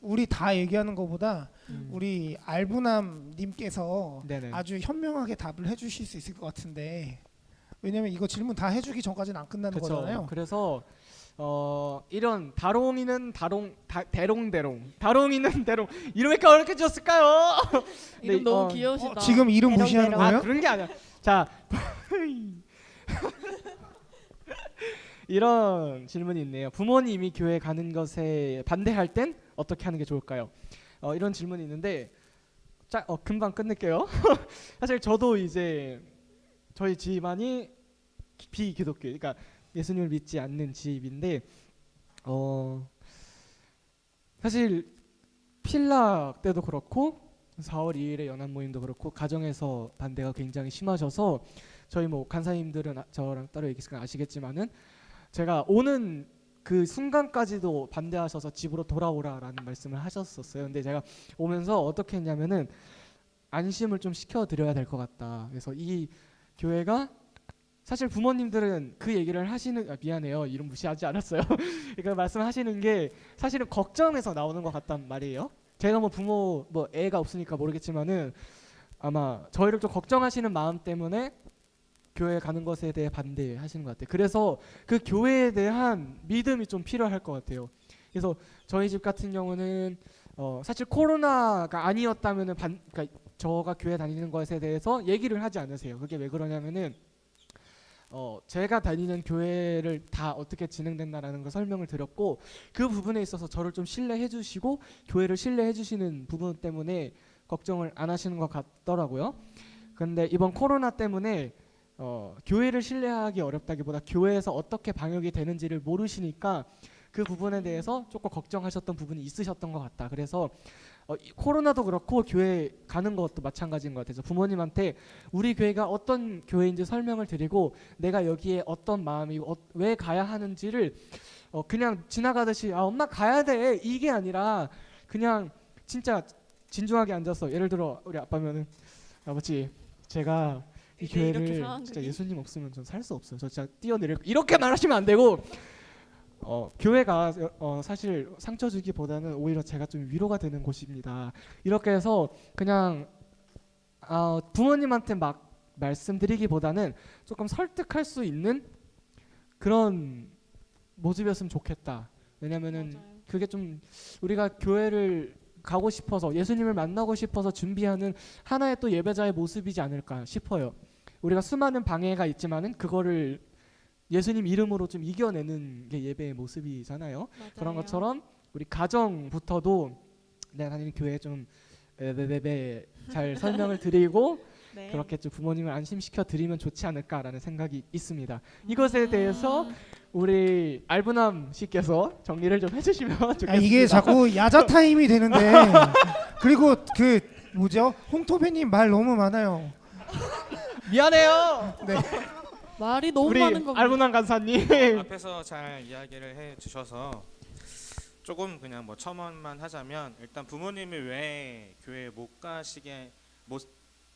우리 다 얘기하는 것보다 음. 우리 알부남님께서 네네. 아주 현명하게 답을 해주실 수 있을 것 같은데, 왜냐면 이거 질문 다 해주기 전까지는 안 끝나는 그쵸. 거잖아요. 그래서 이런 다롱이는 대롱 다롱이는 대롱 이름 왜 이렇게 어렵게 지었을까요? 이름 네, 너무 귀여우시다. 지금 이름 대롱, 무시하는 대롱. 거예요? 그런 게 아니야. 자 이런 질문이 있네요. 부모님이 교회 가는 것에 반대할 땐 어떻게 하는 게 좋을까요? 이런 질문이 있는데 금방 끝낼게요. 사실 저도 이제 저희 집안이 비기독교, 그러니까 예수님을 믿지 않는 집인데 사실 필락 때도 그렇고 4월 2일에 연합 모임도 그렇고 가정에서 반대가 굉장히 심하셔서 저희 뭐 간사님들은 저랑 따로 얘기했으니까 아시겠지만은 제가 오는 그 순간까지도 반대하셔서 집으로 돌아오라라는 말씀을 하셨었어요. 근데 제가 오면서 어떻게 했냐면은 안심을 좀 시켜드려야 될 것 같다. 그래서 이 교회가 사실 부모님들은 그 얘기를 하시는 미안해요. 이름 무시하지 않았어요. 그러니까 말씀하시는 게 사실은 걱정해서 나오는 것 같단 말이에요. 제가 뭐 부모 뭐 애가 없으니까 모르겠지만은 아마 저희를 좀 걱정하시는 마음 때문에 교회 가는 것에 대해 반대하시는 것 같아요. 그래서 그 교회에 대한 믿음이 좀 필요할 것 같아요. 그래서 저희 집 같은 경우는 사실 코로나가 아니었다면은 그러니까 저가 교회 다니는 것에 대해서 얘기를 하지 않으세요. 그게 왜 그러냐면은 제가 다니는 교회를 다 어떻게 진행된다라는 걸 설명을 드렸고 그 부분에 있어서 저를 좀 신뢰해 주시고 교회를 신뢰해 주시는 부분 때문에 걱정을 안 하시는 것 같더라고요. 근데 이번 코로나 때문에 교회를 신뢰하기 어렵다기보다 교회에서 어떻게 방역이 되는지를 모르시니까 그 부분에 대해서 조금 걱정하셨던 부분이 있으셨던 것 같다. 그래서 코로나도 그렇고 교회 가는 것도 마찬가지인 것 같아서 부모님한테 우리 교회가 어떤 교회인지 설명을 드리고 내가 여기에 어떤 마음이고 왜 가야 하는지를 그냥 지나가듯이 엄마 가야 돼 이게 아니라 그냥 진짜 진중하게 앉아서 예를 들어 우리 아빠면은 아버지 제가 이 이게 이렇게 교회를 상황들이- 진짜 예수님 없으면 전 살 수 없어요. 저 진짜 뛰어내릴 이렇게 말하시면 안 되고 교회가 사실 상처 주기보다는 오히려 제가 좀 위로가 되는 곳입니다. 이렇게 해서 그냥 부모님한테 막 말씀드리기보다는 조금 설득할 수 있는 그런 모습이었으면 좋겠다. 왜냐면은 맞아요. 그게 좀 우리가 교회를 가고 싶어서 예수님을 만나고 싶어서 준비하는 하나의 또 예배자의 모습이지 않을까 싶어요. 우리가 수많은 방해가 있지만은 그거를 예수님 이름으로 좀 이겨내는 게 예배의 모습이잖아요. 그런 맞아요. 것처럼 우리 가정부터도 내가 다니는 교회에 좀 잘 설명을 드리고 네. 그렇게 좀 부모님을 안심시켜 드리면 좋지 않을까라는 생각이 있습니다. 이것에 대해서 우리 알부남 씨께서 정리를 좀 해주시면 좋겠습니다. 이게 자꾸 야자 타임이 되는데 그리고 그 뭐죠? 홍토배님 말 너무 많아요. 미안해요. 말이 너무 우리 많은 겁니다. 알부남 간사님. 앞에서 잘 이야기를 해주셔서 조금 그냥 뭐 첨언만 하자면 일단 부모님이 왜 교회에 못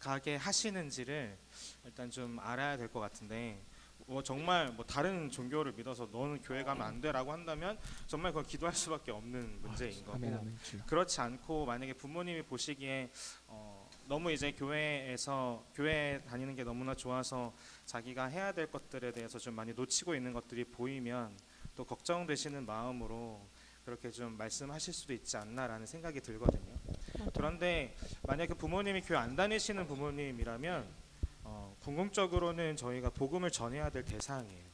가게 하시는지를 일단 좀 알아야 될 것 같은데 뭐 정말 뭐 다른 종교를 믿어서 너는 교회 가면 안 돼라고 한다면 정말 그건 기도할 수밖에 없는 문제인 거고 아멘, 아멘. 그렇지 않고 만약에 부모님이 보시기에 너무 이제 교회 다니는 게 너무나 좋아서 자기가 해야 될 것들에 대해서 좀 많이 놓치고 있는 것들이 보이면 또 걱정되시는 마음으로 그렇게 좀 말씀하실 수도 있지 않나라는 생각이 들거든요. 그런데 만약에 부모님이 교회 안 다니시는 부모님이라면 궁극적으로는 저희가 복음을 전해야 될 대상이에요.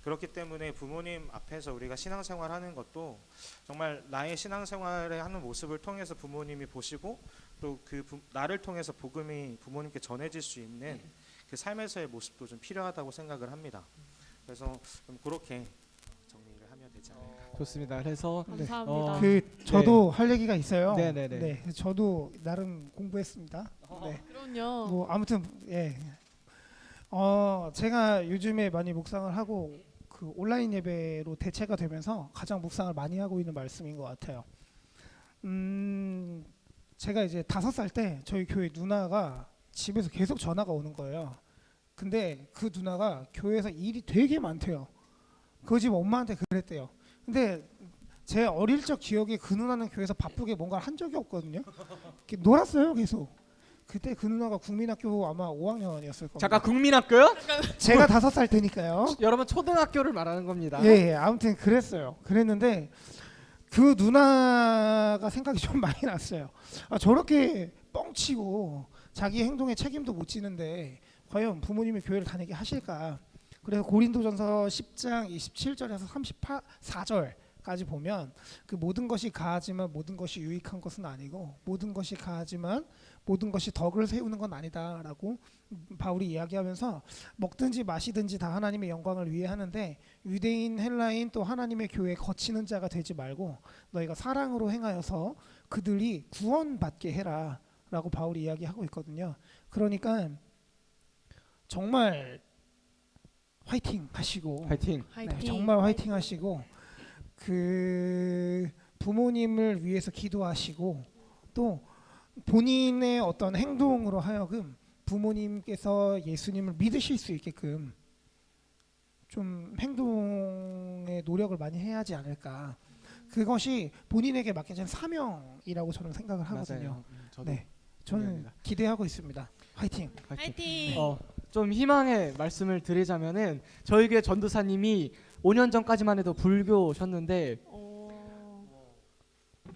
그렇기 때문에 부모님 앞에서 우리가 신앙생활하는 것도 정말 나의 신앙생활을 하는 모습을 통해서 부모님이 보시고 또 나를 통해서 복음이 부모님께 전해질 수 있는 그 삶에서의 모습도 좀 필요하다고 생각을 합니다. 그래서 좀 그렇게 정리를 하면 되지 않을까. 좋습니다. 그래서 감사합니다. 저도 할 얘기가 있어요. 네네네. 네, 저도 나름 공부했습니다. 네. 그럼요. 뭐 아무튼 제가 요즘에 많이 묵상을 하고 그 온라인 예배로 대체가 되면서 가장 묵상을 많이 하고 있는 말씀인 것 같아요. 제가 이제 5살 때 저희 교회 누나가 집에서 계속 전화가 오는 거예요. 근데 그 누나가 교회에서 일이 되게 많대요. 그 집 엄마한테 그랬대요. 근데 제 어릴 적 기억에 그 누나는 교회에서 바쁘게 뭔가 한 적이 없거든요. 이렇게 놀았어요 계속. 그때 그 누나가 국민학교 아마 5학년이었을 겁니다. 잠깐 국민학교요? 제가 5살 때니까요. 여러분 초등학교를 말하는 겁니다. 예, 아무튼 그랬어요. 그랬는데 그 누나가 생각이 좀 많이 났어요. 저렇게 뻥치고 자기 행동에 책임도 못 지는데 과연 부모님이 교회를 다니게 하실까? 그래서 고린도전서 10장 27절에서 34절까지 보면 그 모든 것이 가하지만 모든 것이 유익한 것은 아니고 모든 것이 가하지만 모든 것이 덕을 세우는 건 아니다라고 바울이 이야기하면서 먹든지 마시든지 다 하나님의 영광을 위해 하는데 유대인 헬라인 또 하나님의 교회에 거치는 자가 되지 말고 너희가 사랑으로 행하여서 그들이 구원받게 해라라고 바울이 이야기하고 있거든요. 그러니까 정말 화이팅 하시고 파이팅. 화이팅. 네, 정말 화이팅 하시고 그 부모님을 위해서 기도하시고 또 본인의 어떤 행동으로 하여금 부모님께서 예수님을 믿으실 수 있게끔 좀 행동에 노력을 많이 해야 하지 않을까. 그것이 본인에게 맡겨진 사명이라고 저는 생각을 하거든요. 맞아요. 저도 네, 저는 동의합니다. 기대하고 있습니다. 화이팅. 파이팅. 화이팅. 좀 희망의 말씀을 드리자면은 저희 교회 전도사님이 5년 전까지만 해도 불교셨는데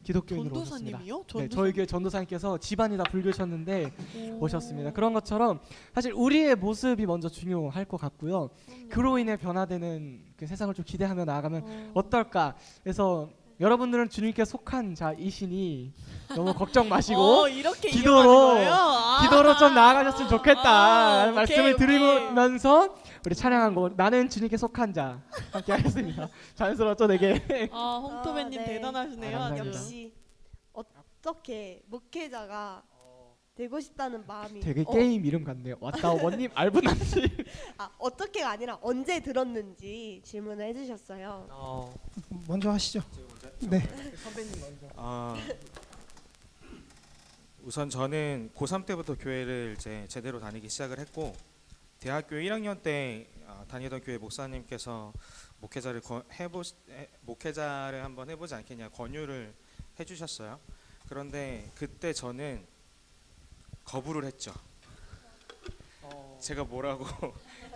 기독교인으로 오셨습니다. 전도사님이요? 네, 저희 교회 전도사님께서 집안이 다 불교셨는데 오셨습니다. 그런 것처럼 사실 우리의 모습이 먼저 중요할 것 같고요. 그로 인해 변화되는 그 세상을 좀 기대하며 나아가면 어떨까? 그래서 여러분들은 주님께 속한 자이시니 너무 걱정 마시고 이렇게 기도로 이용하는 거예요? 아. 기도로 좀 나아가셨으면 좋겠다라는 오케이, 말씀을 오케이. 드리면서 우리 찬양한 곡 나는 주님께 속한 자 함께 하겠습니다. 자연스러웠죠, 되게. 홍토배님 네. 대단하시네요. 아, 아주. 감사합니다. 역시 어떻게 목회자가 되고 싶다는 마음이 되게 게임 이름 같네요. 왔다 오버님 알부남씨. 어떻게가 아니라 언제 들었는지 질문을 해주셨어요. 먼저 하시죠. 네. 선배님 먼저. 우선 저는 고3 때부터 교회를 이제 제대로 다니기 시작을 했고 대학교 1학년 때 다니던 교회 목사님께서 목회자를 한번 해보지 않겠냐 권유를 해주셨어요. 그런데 그때 저는 거부를 했죠. 제가 뭐라고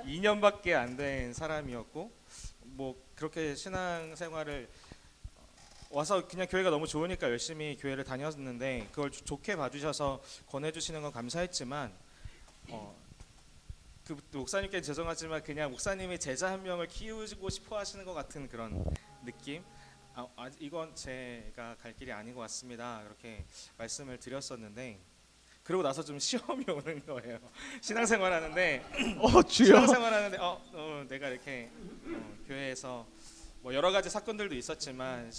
2년밖에 안 된 사람이었고 뭐 그렇게 신앙생활을 와서 그냥 교회가 너무 좋으니까 열심히 교회를 다녔는데 그걸 좋게 봐주셔서 권해주시는 건 감사했지만 그 목사님께 죄송하지만 그냥 목사님이 제자 한 명을 키우고 싶어 하시는 것 같은 그런 느낌. 이건 제가 갈 길이 아닌 것 같습니다. 그렇게 말씀을 드렸었는데 그러고 나서 좀 시험이 오는 거예요. 신앙생활 하는데 주여. 신앙생활 하는데 내가 이렇게 교회에서 뭐 여러 가지 사건들도 있었지만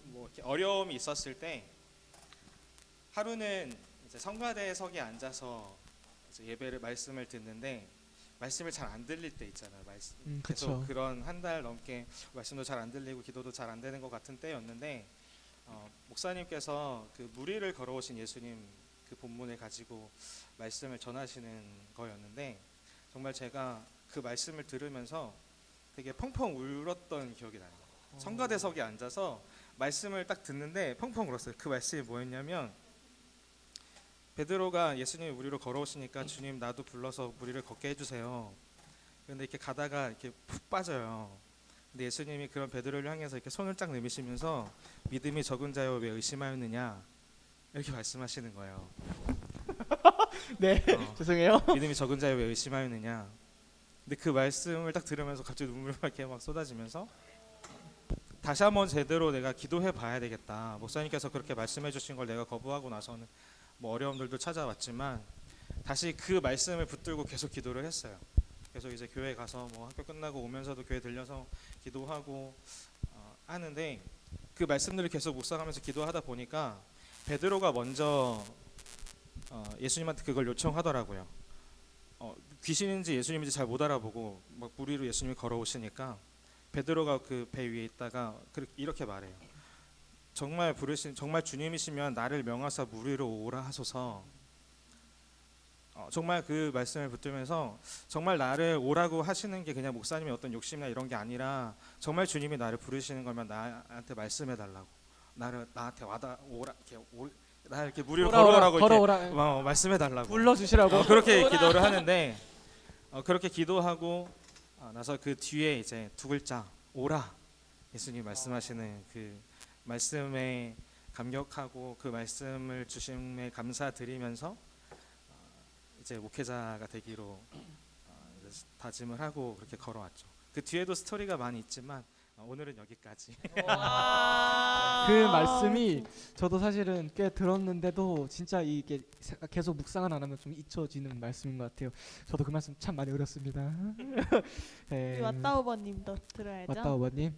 뭐 이렇게 어려움이 있었을 때 하루는 이제 성가대석에 앉아서 이제 예배를 말씀을 듣는데 말씀을 잘 안 들릴 때 있잖아요. 계속 그쵸. 그런 한 달 넘게 말씀도 잘 안 들리고 기도도 잘 안 되는 것 같은 때였는데 목사님께서 그 무리를 걸어오신 예수님 그 본문을 가지고 말씀을 전하시는 거였는데 정말 제가 그 말씀을 들으면서 되게 펑펑 울었던 기억이 나요. 성가대석에 앉아서 말씀을 딱 듣는데 펑펑 울었어요. 그 말씀이 뭐였냐면 베드로가 예수님이 무리로 걸어오시니까 주님 나도 불러서 무리를 걷게 해주세요. 그런데 이렇게 가다가 이렇게 푹 빠져요. 근데 예수님이 그런 베드로를 향해서 이렇게 손을 쫙 내미시면서 믿음이 적은 자여 왜 의심하였느냐 이렇게 말씀하시는 거예요. 네. 죄송해요. 믿음이 적은 자여 왜 의심하였느냐. 근데 그 말씀을 딱 들으면서 갑자기 눈물이 이렇게 막 쏟아지면서 다시 한번 제대로 내가 기도해 봐야 되겠다. 목사님께서 그렇게 말씀해 주신 걸 내가 거부하고 나서는 뭐 어려움들도 찾아왔지만 다시 그 말씀을 붙들고 계속 기도를 했어요. 계속 이제 교회 가서 뭐 학교 끝나고 오면서도 교회 들려서 기도하고 하는데 그 말씀들을 계속 묵상하면서 기도하다 보니까 베드로가 먼저 예수님한테 그걸 요청하더라고요. 귀신인지 예수님인지 잘 못 알아보고 막 무리로 예수님이 걸어오시니까 베드로가 그 배 위에 있다가 이렇게 말해요. 정말 주님이시면 나를 명하사 무리로 오라 하소서. 정말 그 말씀을 붙들면서 정말 나를 오라고 하시는 게 그냥 목사님의 어떤 욕심이나 이런 게 아니라 정말 주님이 나를 부르시는 거면 나한테 말씀해 달라고 나한테 오라 나 이렇게 무리로 걸어오라고 걸어오라. 이렇게 말씀해 달라고 불러주시라고. 그렇게 기도를 하는데 그렇게 기도하고 나서 그 뒤에 이제 두 글자 오라 예수님 말씀하시는 그 말씀에 감격하고 그 말씀을 주심에 감사드리면서 이제 목회자가 되기로 다짐을 하고 그렇게 걸어왔죠. 그 뒤에도 스토리가 많이 있지만 오늘은 여기까지. 그 말씀이 저도 사실은 꽤 들었는데도 진짜 이게 계속 묵상을 안 하면 좀 잊혀지는 말씀인 것 같아요. 저도 그 말씀 참 많이 어렵습니다. 네. 우리 왔다오버님도 들어야죠. 왔다오버님.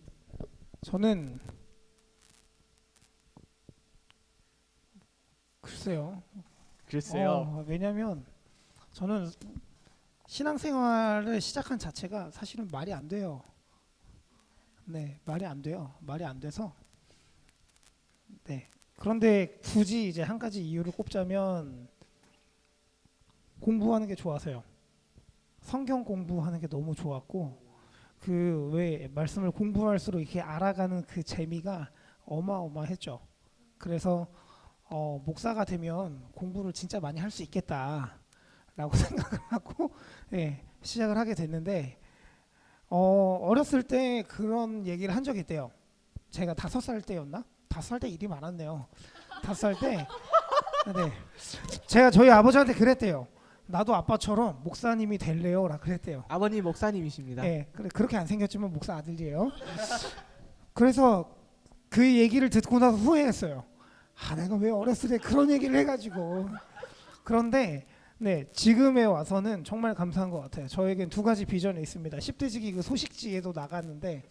저는 글쎄요. 왜냐면 저는 신앙생활을 시작한 자체가 사실은 말이 안 돼요. 네, 말이 안 돼요. 말이 안 돼서. 네. 그런데 굳이 이제 한 가지 이유를 꼽자면 공부하는 게 좋아서요. 성경 공부하는 게 너무 좋았고 그 왜 말씀을 공부할수록 이렇게 알아가는 그 재미가 어마어마했죠. 그래서 목사가 되면 공부를 진짜 많이 할 수 있겠다라고 생각을 하고 시작을 하게 됐는데 어렸을 때 그런 얘기를 한 적이 있대요. 제가 5살 때였나? 5살 때 일이 많았네요. 5살 때 네. 제가 저희 아버지한테 그랬대요. 나도 아빠처럼 목사님이 될래요라 그랬대요. 아버님 목사님이십니다. 네, 그렇게 안 생겼지만 목사 아들이에요. 그래서 그 얘기를 듣고 나서 후회했어요. 내가 왜 어렸을 때 그런 얘기를 해가지고. 그런데 네, 지금에 와서는 정말 감사한 것 같아요. 저에겐 2가지 비전이 있습니다. 10대지기 그 소식지에도 나갔는데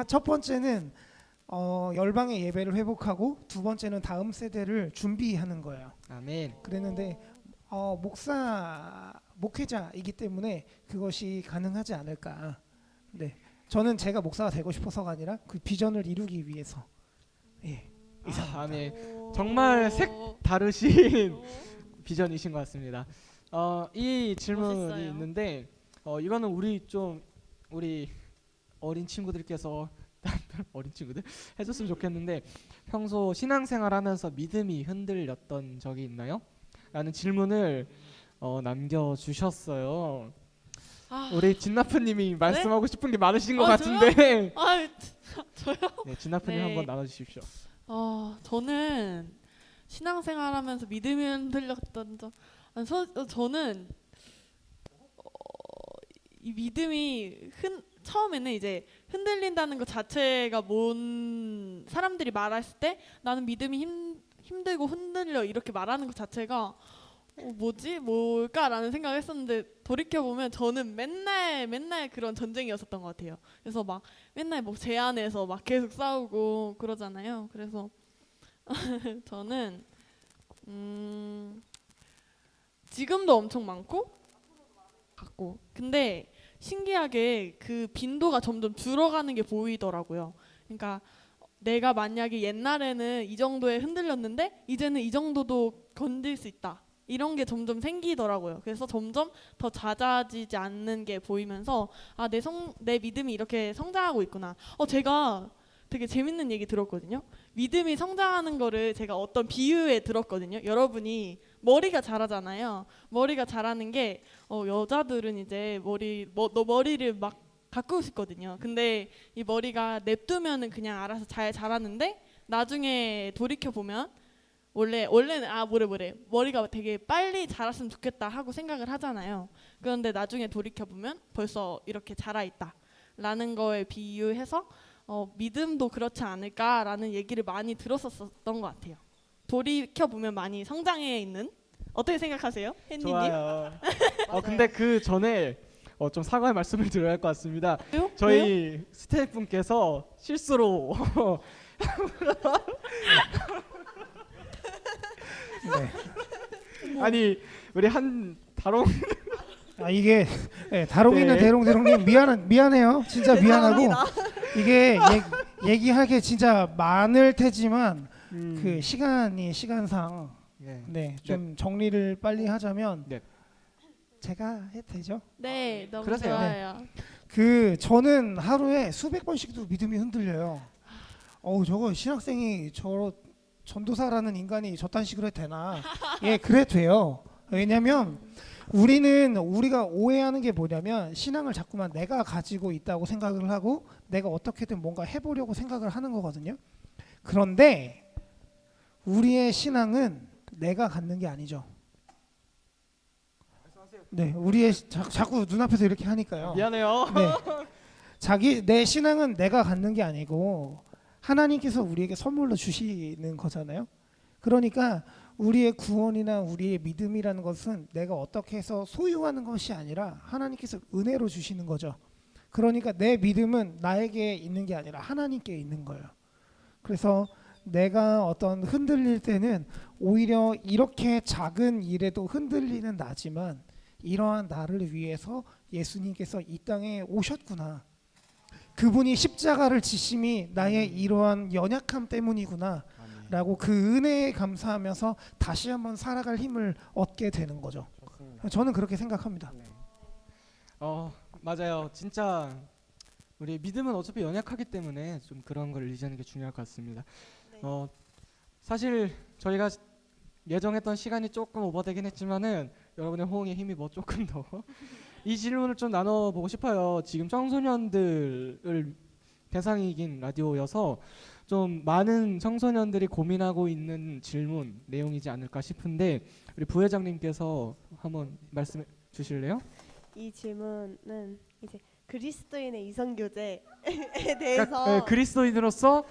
첫 번째는 열방의 예배를 회복하고 두 번째는 다음 세대를 준비하는 거예요. 아멘. 그랬는데 목회자이기 때문에 그것이 가능하지 않을까. 네, 저는 제가 목사가 되고 싶어서가 아니라 그 비전을 이루기 위해서. 예, 이상입니다. 아멘. 정말 다르신 비전이신 것 같습니다. 이 질문이 멋있어요. 있는데 이거는 우리 어린 친구들께서 어린 친구들 해줬으면 좋겠는데 평소 신앙생활하면서 믿음이 흔들렸던 적이 있나요? 라는 질문을 남겨주셨어요. 아, 우리 진나프님이 말씀하고 싶은 게 많으신 것 아, 같은데 저요? 네, 진나프님 네. 한번 나눠주십시오. 저는 신앙생활하면서 믿음이 흔들렸던 적, 저는 이 믿음이 처음에는 이제 흔들린다는 것 자체가 사람들이 말했을 때 나는 믿음이 힘들고 흔들려 이렇게 말하는 것 자체가 뭘까라는 생각을 했었는데 돌이켜 보면 저는 맨날 그런 전쟁이었었던 것 같아요. 그래서 막 맨날 뭐 제안해서 막 계속 싸우고 그러잖아요. 그래서 저는 지금도 엄청 많고 같고 근데 신기하게 그 빈도가 점점 줄어가는 게 보이더라고요. 그러니까 내가 만약에 옛날에는 이 정도에 흔들렸는데 이제는 이 정도도 건질 수 있다. 이런 게 점점 생기더라고요. 그래서 점점 더 잦아지지 않는 게 보이면서 내 믿음이 이렇게 성장하고 있구나. 제가 되게 재밌는 얘기 들었거든요. 믿음이 성장하는 거를 제가 어떤 비유에 들었거든요. 여러분이 머리가 자라잖아요. 머리가 자라는 게 여자들은 이제 머리를 막 가꾸고 싶거든요. 근데 이 머리가 냅두면은 그냥 알아서 잘 자라는데 나중에 돌이켜 보면 원래는 머리가 되게 빨리 자랐으면 좋겠다 하고 생각을 하잖아요. 그런데 나중에 돌이켜 보면 벌써 이렇게 자라 있다라는 거에 비유해서 믿음도 그렇지 않을까라는 얘기를 많이 들었었던 것 같아요. 돌이켜 보면 많이 성장해 있는. 어떻게 생각하세요, 혜니님? 좋아요. 근데 그 전에 좀 사과의 말씀을 드려야 할 것 같습니다. 왜요? 저희 스태프분께서 실수로 네. 아니 우리 한 다롱 이게 다롱이는 네. 대롱님 미안해요. 진짜 미안하고 이게 얘기할 게 진짜 많을 테지만 그 시간상 좀 정리를 빨리 하자면 네. 제가 해도 되죠? 네, 너무 그러세요. 좋아요. 저는 하루에 수백 번씩도 믿음이 흔들려요. 저거 신학생이 전도사라는 인간이 저딴 식으로 해도 되나? 예, 그래 돼요. 왜냐면 우리가 오해하는 게 뭐냐면 신앙을 자꾸만 내가 가지고 있다고 생각을 하고 내가 어떻게든 뭔가 해보려고 생각을 하는 거거든요. 그런데 우리의 신앙은 내가 갖는 게 아니죠. 네, 우리의 자꾸 눈앞에서 이렇게 하니까요. 미안해요. 네, 내 신앙은 내가 갖는 게 아니고 하나님께서 우리에게 선물로 주시는 거잖아요. 그러니까 우리의 구원이나 우리의 믿음이라는 것은 내가 어떻게 해서 소유하는 것이 아니라 하나님께서 은혜로 주시는 거죠. 그러니까 내 믿음은 나에게 있는 게 아니라 하나님께 있는 거예요. 그래서 내가 어떤 흔들릴 때는 오히려 이렇게 작은 일에도 흔들리는 나지만 이러한 나를 위해서 예수님께서 이 땅에 오셨구나. 그분이 십자가를 지심이 나의 이러한 연약함 때문이구나 라고 그 은혜에 감사하면서 다시 한번 살아갈 힘을 얻게 되는 거죠. 저는 그렇게 생각합니다. 맞아요. 진짜 우리 믿음은 어차피 연약하기 때문에 좀 그런 걸 의지하는 게 중요할 것 같습니다. 네. 사실 저희가 예정했던 시간이 조금 오버되긴 했지만은 여러분의 호응의 힘이 조금 더 이 질문을 좀 나눠보고 싶어요. 지금 청소년들을 대상이긴 라디오여서 좀 많은 청소년들이 고민하고 있는 질문 내용이지 않을까 싶은데 우리 부회장님께서 한번 말씀해 주실래요? 이 질문은 이제 그리스도인의 이성교제에 대해서 그러니까, 그리스도인으로서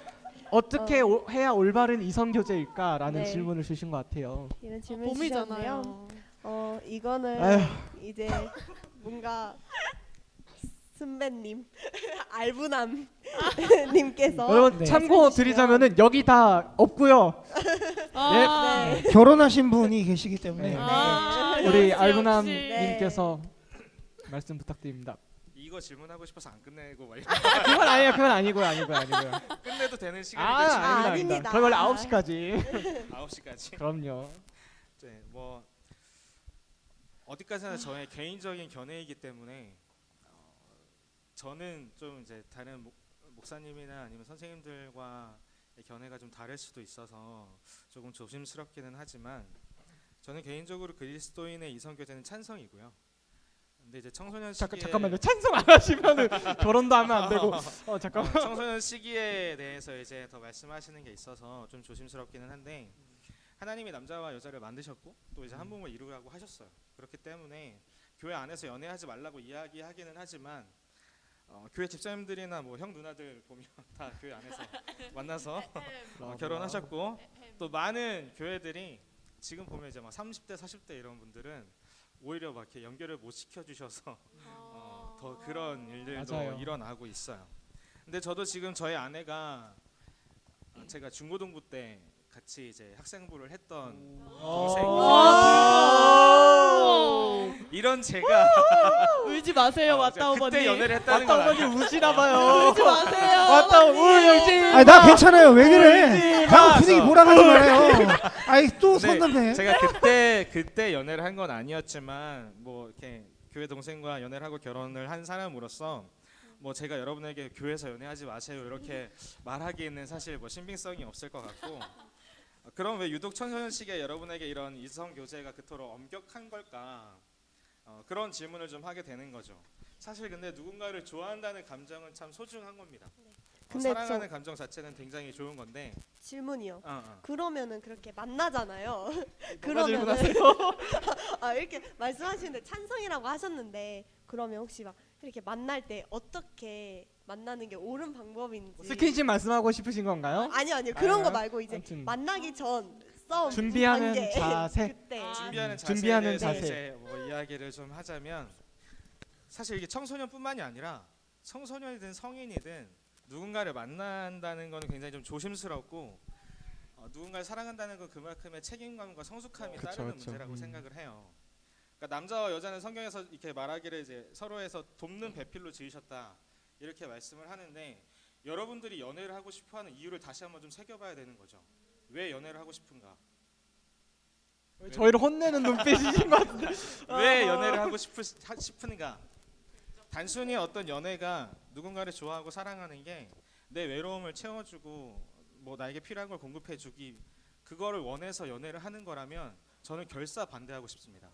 어떻게 해야 올바른 이성교제일까라는 네. 질문을 주신 것 같아요. 이런 질문 주셨는데요. 봄이잖아요. 이거는 아휴. 이제 뭔가 순배님, 알부남 님께서 여러분 네. 참고 드리자면은 여기 다 없고요. 아, 네. 결혼하신 분이 계시기 때문에 네. 아, 우리 역시, 알구남 역시. 님께서 말씀 부탁드립니다. 이거 질문하고 싶어서 안 끝내고 막 그건 아니에요. 그건 아니고요. 끝내도 되는 시간이 아, 되지 아닙니다. 아닙니다. 저희 원래 9시까지. 9시까지. 그럼요. 네, 뭐 어디까지나 저의 개인적인 견해이기 때문에 저는 좀 이제 다른 목사님이나 아니면 선생님들과의 견해가 좀 다를 수도 있어서 조금 조심스럽기는 하지만 저는 개인적으로 그리스도인의 이성교제는 찬성이고요. 근데 이제 청소년 시기에 잠깐만요. 찬성 안 하시면은 결혼도 하면 안 되고. 잠깐만. 청소년 시기에 대해서 이제 더 말씀하시는 게 있어서 좀 조심스럽기는 한데 하나님이 남자와 여자를 만드셨고 또 이제 한 몸을 이루라고 하셨어요. 그렇기 때문에 교회 안에서 연애하지 말라고 이야기하기는 하지만 교회 집사님들이나 뭐 형 누나들 보면 다 교회 안에서 만나서 결혼하셨고 또 많은 교회들이 지금 보면 이제 막 30대 40대 이런 분들은 오히려 막 이렇게 연결을 못 시켜주셔서 더 그런 일들도 맞아요. 일어나고 있어요. 근데 저도 지금 저희 아내가 제가 중고등부 때 같이 이제 학생부를 했던 이런 제가 울지 마세요, 왔다 제가 오버님. 그때 연애를 했다는 건 아니에요. 우시나 봐요. 울지 마세요. 왔다 울지. 아니 나 괜찮아요. 왜 그래? 형 분위기 몰아가지 말아요. 아이 또 네, 선남매. 제가 그때 연애를 한 건 아니었지만 뭐 이렇게 교회 동생과 연애를 하고 결혼을 한 사람으로서 뭐 제가 여러분에게 교회에서 연애하지 마세요 이렇게 말하기에는 사실 뭐 신빙성이 없을 것 같고 그럼 왜 유독 청소년 시기에 여러분에게 이런 이성 교제가 그토록 엄격한 걸까? 그런 질문을 좀 하게 되는 거죠. 사실 근데 누군가를 좋아한다는 감정은 참 소중한 겁니다. 근데 사랑하는 감정 자체는 굉장히 좋은 건데 질문이요. 어. 그러면은 그렇게 만나잖아요. 질문하세요? 이렇게 말씀하시는데 찬성이라고 하셨는데 그러면 혹시 막 이렇게 만날 때 어떻게 만나는 게 옳은 방법인지 스킨십 말씀하고 싶으신 건가요? 아니요 그런 거 아니요? 말고 이제 아무튼. 만나기 전 싸움 준비하는 단계. 자세. 그때 준비하는 자세에 준비하는 대해서 자세. 이제 뭐 이야기를 좀 하자면 사실 이게 청소년뿐만이 아니라 청소년이든 성인이든 누군가를 만난다는 거는 굉장히 좀 조심스럽고 누군가를 사랑한다는 건 그만큼의 책임감과 성숙함이 그쵸, 따르는 그쵸. 문제라고 생각을 해요. 그러니까 남자와 여자는 성경에서 이렇게 말하기를 이제 서로에서 돕는 배필로 지으셨다 이렇게 말씀을 하는데 여러분들이 연애를 하고 싶어하는 이유를 다시 한번 좀 새겨봐야 되는 거죠. 왜 연애를 하고 싶은가? 저희를 혼내는 눈빛이신 것 같은데. 왜 연애를 하고 싶은가? 단순히 어떤 연애가 누군가를 좋아하고 사랑하는 게 내 외로움을 채워주고 뭐 나에게 필요한 걸 공급해주기 그거를 원해서 연애를 하는 거라면 저는 결사 반대하고 싶습니다.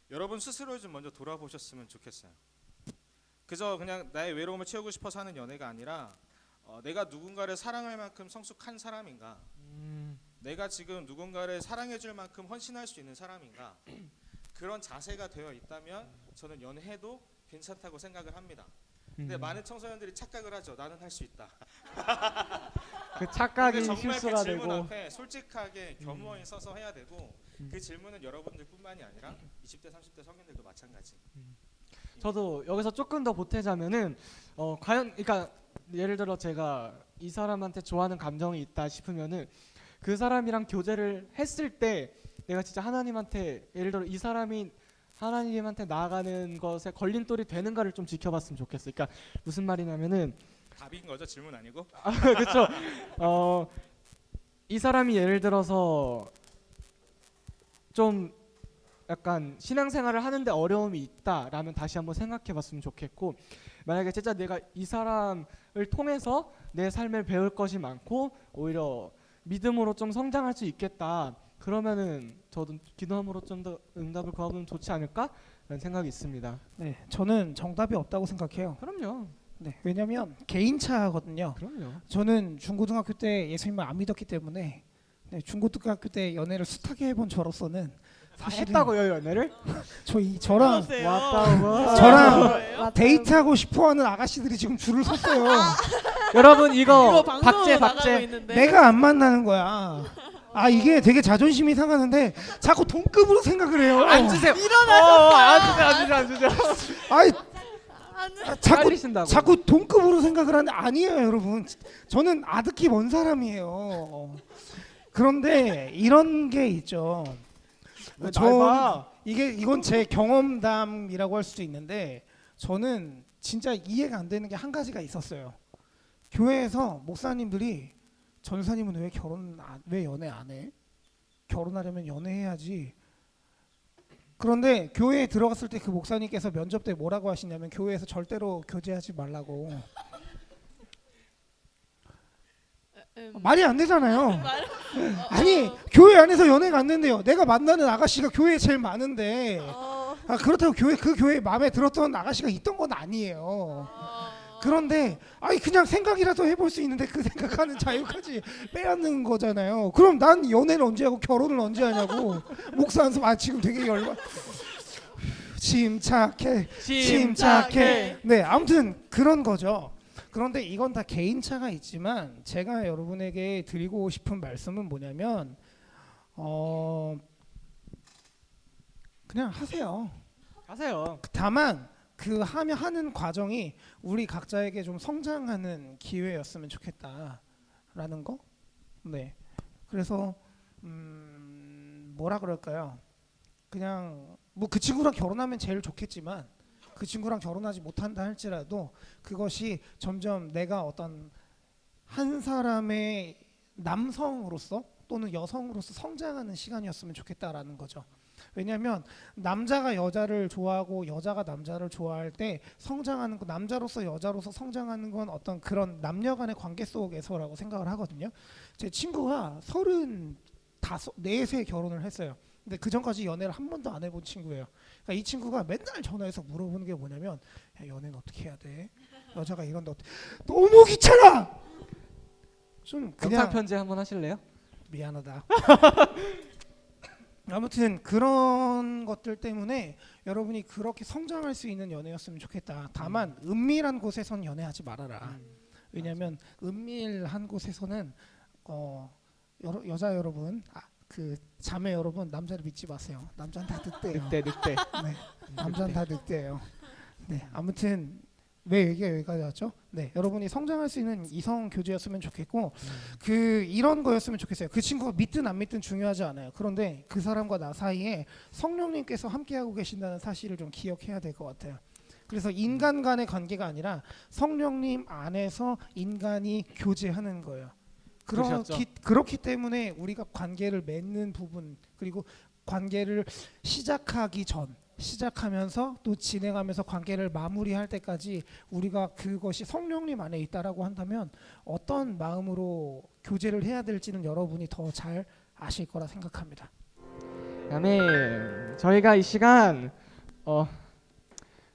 여러분 스스로 좀 먼저 돌아보셨으면 좋겠어요. 그저 그냥 나의 외로움을 채우고 싶어서 하는 연애가 아니라 내가 누군가를 사랑할 만큼 성숙한 사람인가? 내가 지금 누군가를 사랑해줄 만큼 헌신할 수 있는 사람인가? 그런 자세가 되어 있다면 저는 연애해도 괜찮다고 생각을 합니다. 근데 많은 청소년들이 착각을 하죠. 나는 할 수 있다. 그 근데 착각이 정말 실수가 그 질문 되고. 앞에 솔직하게 겸허히 서서 해야 되고 그 질문은 여러분들뿐만이 아니라 20대 30대 성인들도 마찬가지. 저도 여기서 조금 더 보태자면은 과연 그러니까 예를 들어 제가 이 사람한테 좋아하는 감정이 있다 싶으면은 그 사람이랑 교제를 했을 때 내가 진짜 하나님한테 예를 들어 이 사람이 하나님한테 나아가는 것에 걸림돌이 되는가를 좀 지켜봤으면 좋겠어요. 그러니까 무슨 말이냐면은 답인 거죠? 질문 아니고? 그렇죠. 이 사람이 예를 들어서 좀 약간 신앙생활을 하는데 어려움이 있다라면 다시 한번 생각해봤으면 좋겠고 만약에 진짜 내가 이 사람을 통해서 내 삶을 배울 것이 많고 오히려 믿음으로 좀 성장할 수 있겠다. 그러면은 저도 기도함으로 좀 더 응답을 구하면 좋지 않을까라는 생각이 있습니다. 네, 저는 정답이 없다고 생각해요. 그럼요. 네, 왜냐면 개인차거든요. 그럼요. 저는 중고등학교 때 예수님을 안 믿었기 때문에 중고등학교 때 연애를 숱하게 해본 저로서는 사실은 했다고요 연애를? 저랑 그러세요. 왔다 저랑 데이트하고 싶어하는 아가씨들이 지금 줄을 섰어요. 여러분 이거 이거 방송으로 나가고 박제. 있는데. 내가 안 만나는 거야. 이게 되게 자존심이 상하는데 자꾸 돈급으로 생각을 해요. 안 주세요. 일어나셨어요. 안 주세요. 아이 잘리신다고. 자꾸 동급으로 생각을 하는데 아니에요, 여러분. 저는 아득히 먼 사람이에요. 그런데 이런 게 있죠. 날 저 봐. 이건 제 경험담이라고 할 수도 있는데 저는 진짜 이해가 안 되는 게 한 가지가 있었어요. 교회에서 목사님들이 전사님은 왜 연애 안 해? 결혼하려면 연애해야지. 그런데 교회에 들어갔을 때 그 목사님께서 면접 때 뭐라고 하시냐면 교회에서 절대로 교제하지 말라고. 말이 안 되잖아요. 아니 교회 안에서 연애가 안 된대요. 내가 만나는 아가씨가 교회에 제일 많은데 그렇다고 그 교회에 마음에 들었던 아가씨가 있던 건 아니에요. 그런데 아니 그냥 생각이라도 해볼 수 있는데 그 생각하는 자유까지 빼앗는 거잖아요. 그럼 난 연애를 언제 하고 결혼을 언제 하냐고. 목사 한숨 지금 되게 침착해. 네, 아무튼 그런 거죠. 그런데 이건 다 개인차가 있지만 제가 여러분에게 드리고 싶은 말씀은 뭐냐면 그냥 하세요. 다만 그 하는 과정이 우리 각자에게 좀 성장하는 기회였으면 좋겠다라는 거. 네. 그래서 뭐라 그럴까요? 그냥 뭐 그 친구랑 결혼하면 제일 좋겠지만 그 친구랑 결혼하지 못한다 할지라도 그것이 점점 내가 어떤 한 사람의 남성으로서 또는 여성으로서 성장하는 시간이었으면 좋겠다라는 거죠. 왜냐하면 남자가 여자를 좋아하고 여자가 남자를 좋아할 때 성장하는 거, 남자로서 여자로서 성장하는 건 어떤 그런 남녀 간의 관계 속에서라고 생각을 하거든요. 제 친구가 34세 결혼을 했어요. 근데 그 전까지 연애를 한 번도 안 해본 친구예요. 그러니까 이 친구가 맨날 전화해서 물어보는 게 뭐냐면 야, 연애는 어떻게 해야 돼? 여자가 이런데 너무 귀찮아. 좀 그냥 영상 편지 한번 하실래요? 미안하다. 아무튼 그런 것들 때문에 여러분이 그렇게 성장할 수 있는 연애였으면 좋겠다. 다만 은밀한 곳에선 연애하지 말아라. 왜냐하면 은밀한 곳에서는 여자 여러분, 그 자매 여러분, 남자를 믿지 마세요. 남자는 다 늑대예요. 늑대. 네, 남자는 다 늑대예요. 네, 아무튼 왜 얘기가 여기까지 왔죠? 네, 여러분이 성장할 수 있는 이성 교제였으면 좋겠고 그 이런 거였으면 좋겠어요. 그 친구가 믿든 안 믿든 중요하지 않아요. 그런데 그 사람과 나 사이에 성령님께서 함께하고 계신다는 사실을 좀 기억해야 될 것 같아요. 그래서 인간 간의 관계가 아니라 성령님 안에서 인간이 교제하는 거예요. 그렇기 때문에 우리가 관계를 맺는 부분 그리고 관계를 시작하기 전 시작하면서 또 진행하면서 관계를 마무리할 때까지 우리가 그것이 성령님 안에 있다라고 한다면 어떤 마음으로 교제를 해야 될지는 여러분이 더 잘 아실 거라 생각합니다. 아멘. 저희가 이 시간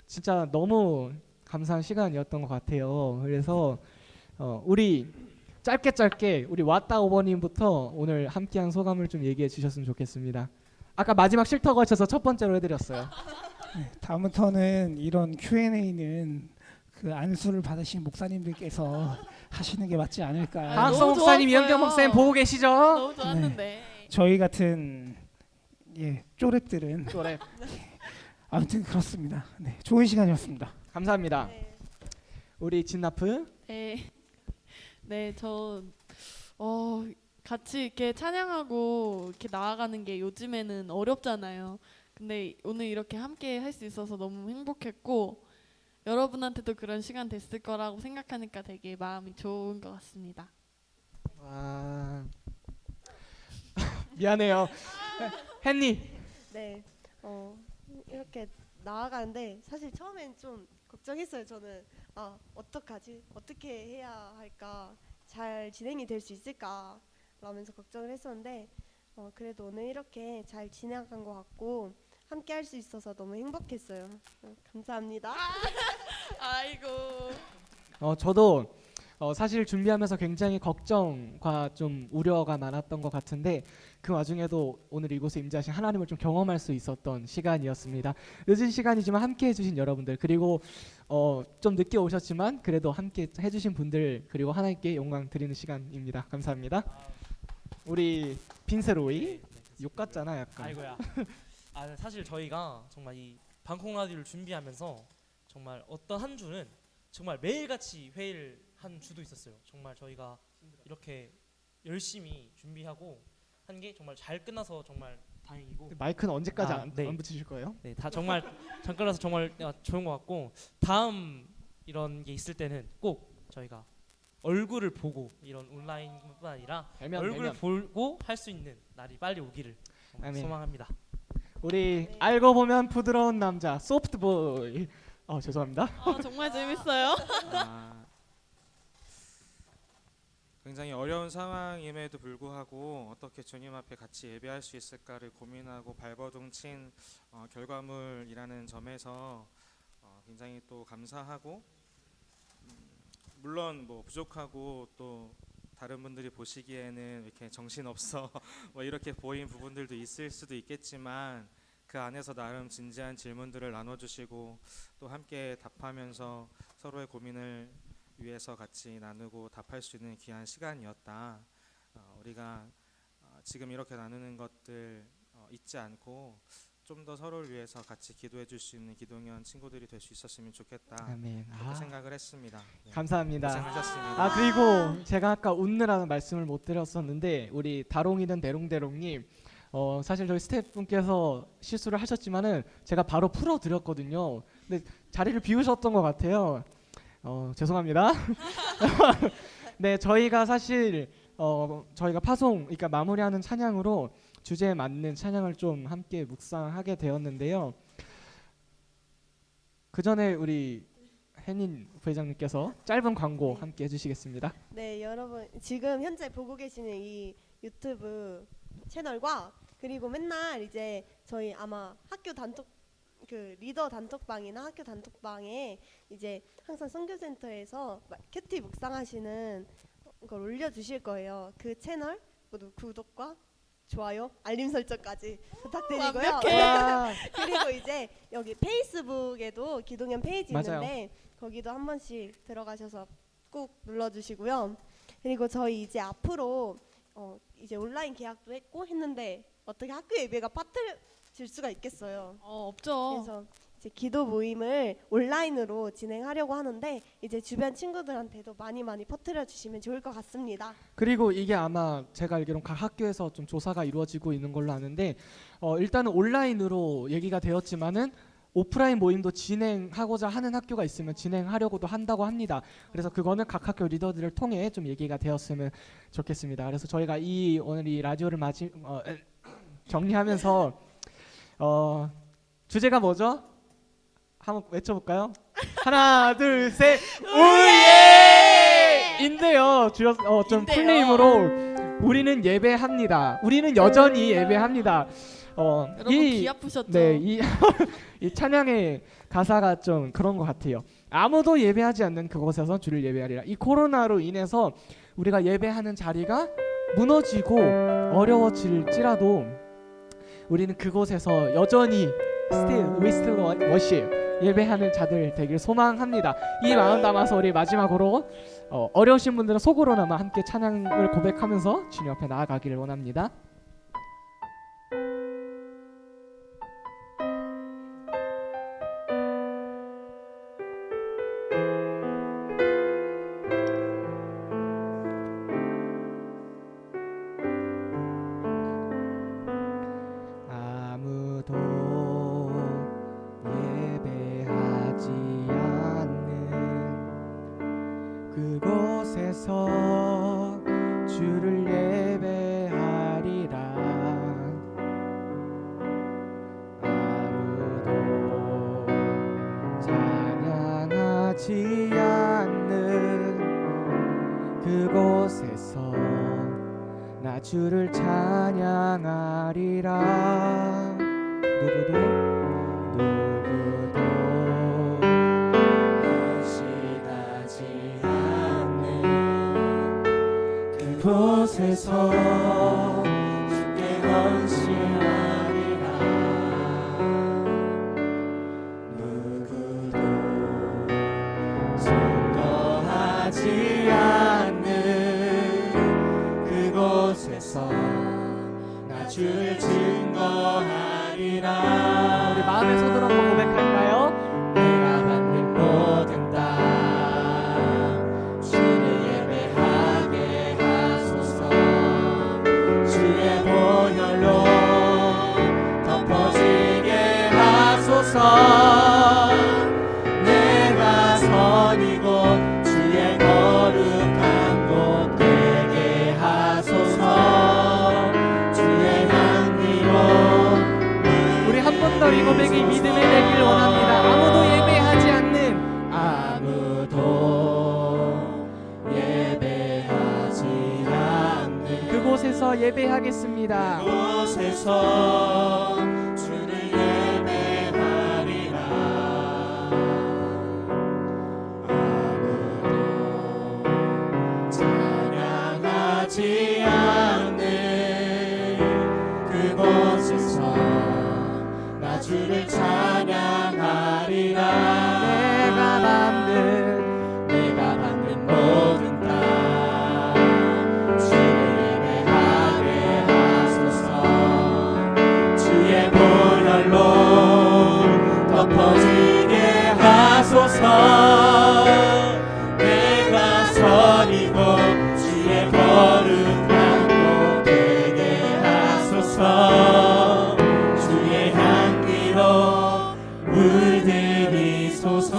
진짜 너무 감사한 시간이었던 것 같아요. 그래서 우리 짧게 우리 왔다 오버님부터 오늘 함께한 소감을 좀 얘기해 주셨으면 좋겠습니다. 아까 마지막 쉴터 거쳐서 첫 번째로 해드렸어요. 네, 다음부터는 이런 Q&A는 그 안수를 받으신 목사님들께서 하시는 게 맞지 않을까. 박성 목사님, 좋았어요. 이현경 목사님 보고 계시죠? 너무 좋았는데. 저희 같은 쪼랩들은 쪼랩. 아무튼 그렇습니다. 네, 좋은 시간이었습니다. 감사합니다. 네. 우리 진나프. 네, 저 같이 이렇게 찬양하고 이렇게 나아가는 게 요즘에는 어렵잖아요. 근데 오늘 이렇게 함께 할 수 있어서 너무 행복했고 여러분한테도 그런 시간 됐을 거라고 생각하니까 되게 마음이 좋은 것 같습니다. 와. 미안해요. 헨리. 네. 이렇게 나아가는데 사실 처음엔 좀 걱정했어요. 저는 어떡하지? 어떻게 해야 할까? 잘 진행이 될 수 있을까? 라면서 걱정을 했었는데 그래도 오늘 이렇게 잘 지나간 것 같고 함께 할 수 있어서 너무 행복했어요. 감사합니다. 아이고. 저도 사실 준비하면서 굉장히 걱정과 좀 우려가 많았던 것 같은데 그 와중에도 오늘 이곳에 임재하신 하나님을 좀 경험할 수 있었던 시간이었습니다. 늦은 시간이지만 함께 해주신 여러분들 그리고 좀 늦게 오셨지만 그래도 함께 해주신 분들 그리고 하나님께 영광 드리는 시간입니다. 감사합니다. 우리 빈세로이 욕 같잖아 약간. 아이고야. 사실 저희가 정말 이 방콕 라디오를 준비하면서 정말 어떤 한 주는 정말 매일같이 회의를 한 주도 있었어요. 정말 저희가 이렇게 열심히 준비하고 한 게 정말 잘 끝나서 정말 다행이고. 마이크는 언제까지 아, 네. 안 붙이실 거예요? 네, 다 정말 잘 끝나서 정말 좋은 것 같고, 다음 이런 게 있을 때는 꼭 저희가 얼굴을 보고, 이런 온라인뿐만 아니라 얼굴 보고 할 수 있는 날이 빨리 오기를 정말 아멘. 소망합니다. 우리 알고 보면 부드러운 남자 소프트보이. 죄송합니다. 정말 재밌어요. 굉장히 어려운 상황임에도 불구하고 어떻게 주님 앞에 같이 예배할 수 있을까를 고민하고 발버둥 친 결과물이라는 점에서 굉장히 또 감사하고, 물론 뭐 부족하고 또 다른 분들이 보시기에는 이렇게 정신없어 뭐 이렇게 보인 부분들도 있을 수도 있겠지만, 그 안에서 나름 진지한 질문들을 나눠주시고 또 함께 답하면서 서로의 고민을 위해서 같이 나누고 답할 수 있는 귀한 시간이었다. 우리가 지금 이렇게 나누는 것들 잊지 않고 좀 더 서로를 위해서 같이 기도해 줄 수 있는 기동연 친구들이 될 수 있었으면 좋겠다. 아멘. 그렇게 생각을 했습니다. 네. 감사합니다. 고생하셨습니다. 그리고 제가 아까 웃느라는 말씀을 못 드렸었는데, 우리 다롱이든 대롱대롱님, 사실 저희 스태프분께서 실수를 하셨지만은 제가 바로 풀어드렸거든요. 근데 자리를 비우셨던 것 같아요. 죄송합니다. 네, 저희가 사실 저희가 그러니까 마무리하는 찬양으로 주제에 맞는 찬양을 좀 함께 묵상하게 되었는데요. 그 전에 우리 혜닌 부회장님께서 짧은 광고 함께 해주시겠습니다. 네, 여러분 지금 현재 보고 계시는 이 유튜브 채널과, 그리고 맨날 이제 저희 아마 학교 단톡 그 리더 단톡방이나 학교 단톡방에 이제 항상 선교센터에서 큐티 묵상하시는 걸 올려주실 거예요. 그 채널 모두 구독과 좋아요, 알림 설정까지 부탁드리고요. 완벽해. 그리고 이제 여기 페이스북에도 기동연 페이지 맞아요. 있는데 거기도 한 번씩 들어가셔서 꼭 눌러주시고요. 그리고 저희 이제 앞으로 이제 온라인 계약도 했는데 어떻게 학교 예배가 빠뜨질 수가 있겠어요. 없죠. 그래서 이제 기도 모임을 온라인으로 진행하려고 하는데 이제 주변 친구들한테도 많이 퍼뜨려 주시면 좋을 것 같습니다. 그리고 이게 아마 제가 알기로는 각 학교에서 좀 조사가 이루어지고 있는 걸로 아는데, 일단은 온라인으로 얘기가 되었지만은 오프라인 모임도 진행하고자 하는 학교가 있으면 진행하려고도 한다고 합니다. 그래서 그거는 각 학교 리더들을 통해 좀 얘기가 되었으면 좋겠습니다. 그래서 저희가 오늘 이 라디오를 정리하면서 주제가 뭐죠? 한번 외쳐볼까요? 하나, 둘, 셋, 우예! 인데요. 좀 풀네임으로 우리는 예배합니다. 우리는 여전히 예배합니다. 여러분 귀 아프셨죠? 네, 이 찬양의 가사가 좀 그런 것 같아요. 아무도 예배하지 않는 그곳에서 주를 예배하리라. 이 코로나로 인해서 우리가 예배하는 자리가 무너지고 어려워질지라도 우리는 그곳에서 여전히 we still worship, 예배하는 자들 되길 소망합니다. 이 마음 담아서 우리 마지막으로 어려우신 분들은 속으로나마 함께 찬양을 고백하면서 주님 앞에 나아가기를 원합니다. 아무도 예배하지 않는 그곳에서 주를 예배하리라. 아무도 찬양하지 않는 그곳에서 나 주를 찬양하리라. 누구도 헌신하지 않는 그곳에서 주께 헌신하리라. 누구도 증거하지 않는 그곳에서 나 주를 증거하리라. 우리 마음의 손으로 한번 고백할까요? 내가 받는 고백이 믿음의 되길 원합니다. 아무도 예배하지 않는 그곳에서 예배하겠습니다. 그곳에서 주를 예배하리라. 아무도 찬양하지 않는 그곳에서 나 주를 찬양하리라. 내가 받는 모든 땅 주를 예배하게 하소서. 주의 보혈로 덮어지게 하소서. 내가 선 이곳 주의 거룩한 곳 되게 하소서. 주의 향기로 물들이소서.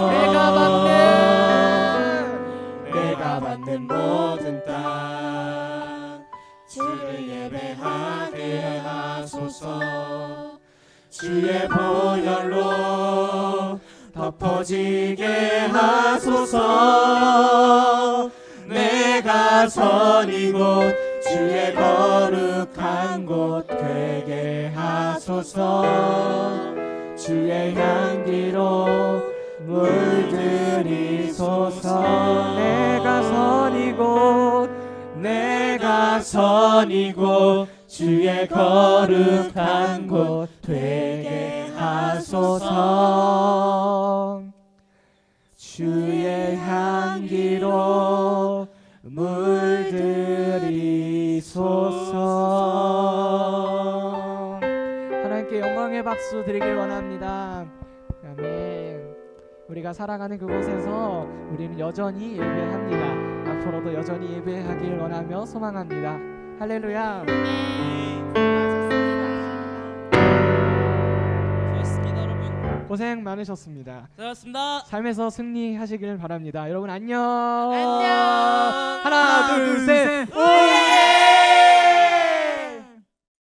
내가 받는 모든 땅 주를 예배하게 하소서. 주의 보혈로 덮어지게 하소서. 내가 선 이곳 주의 거룩한 곳 되게 하소서. 주의 향기로 물들이소서. 내가 선 이곳 주의 거룩한 곳 되게 하소서. 주의 향기로 물들이소서. 하나님께 영광의 박수 드리길 원합니다. 아멘. 우리가 살아가는 그곳에서 우리는 여전히 예배합니다. 앞으로도 여전히 예배하길 원하며 소망합니다. 할렐루야. 수고하셨습니다, 여러분. 고생 많으셨습니다. 수고하셨습니다. 삶에서 승리하시길 바랍니다. 여러분 안녕. 안녕. 하나 둘 셋. 오예.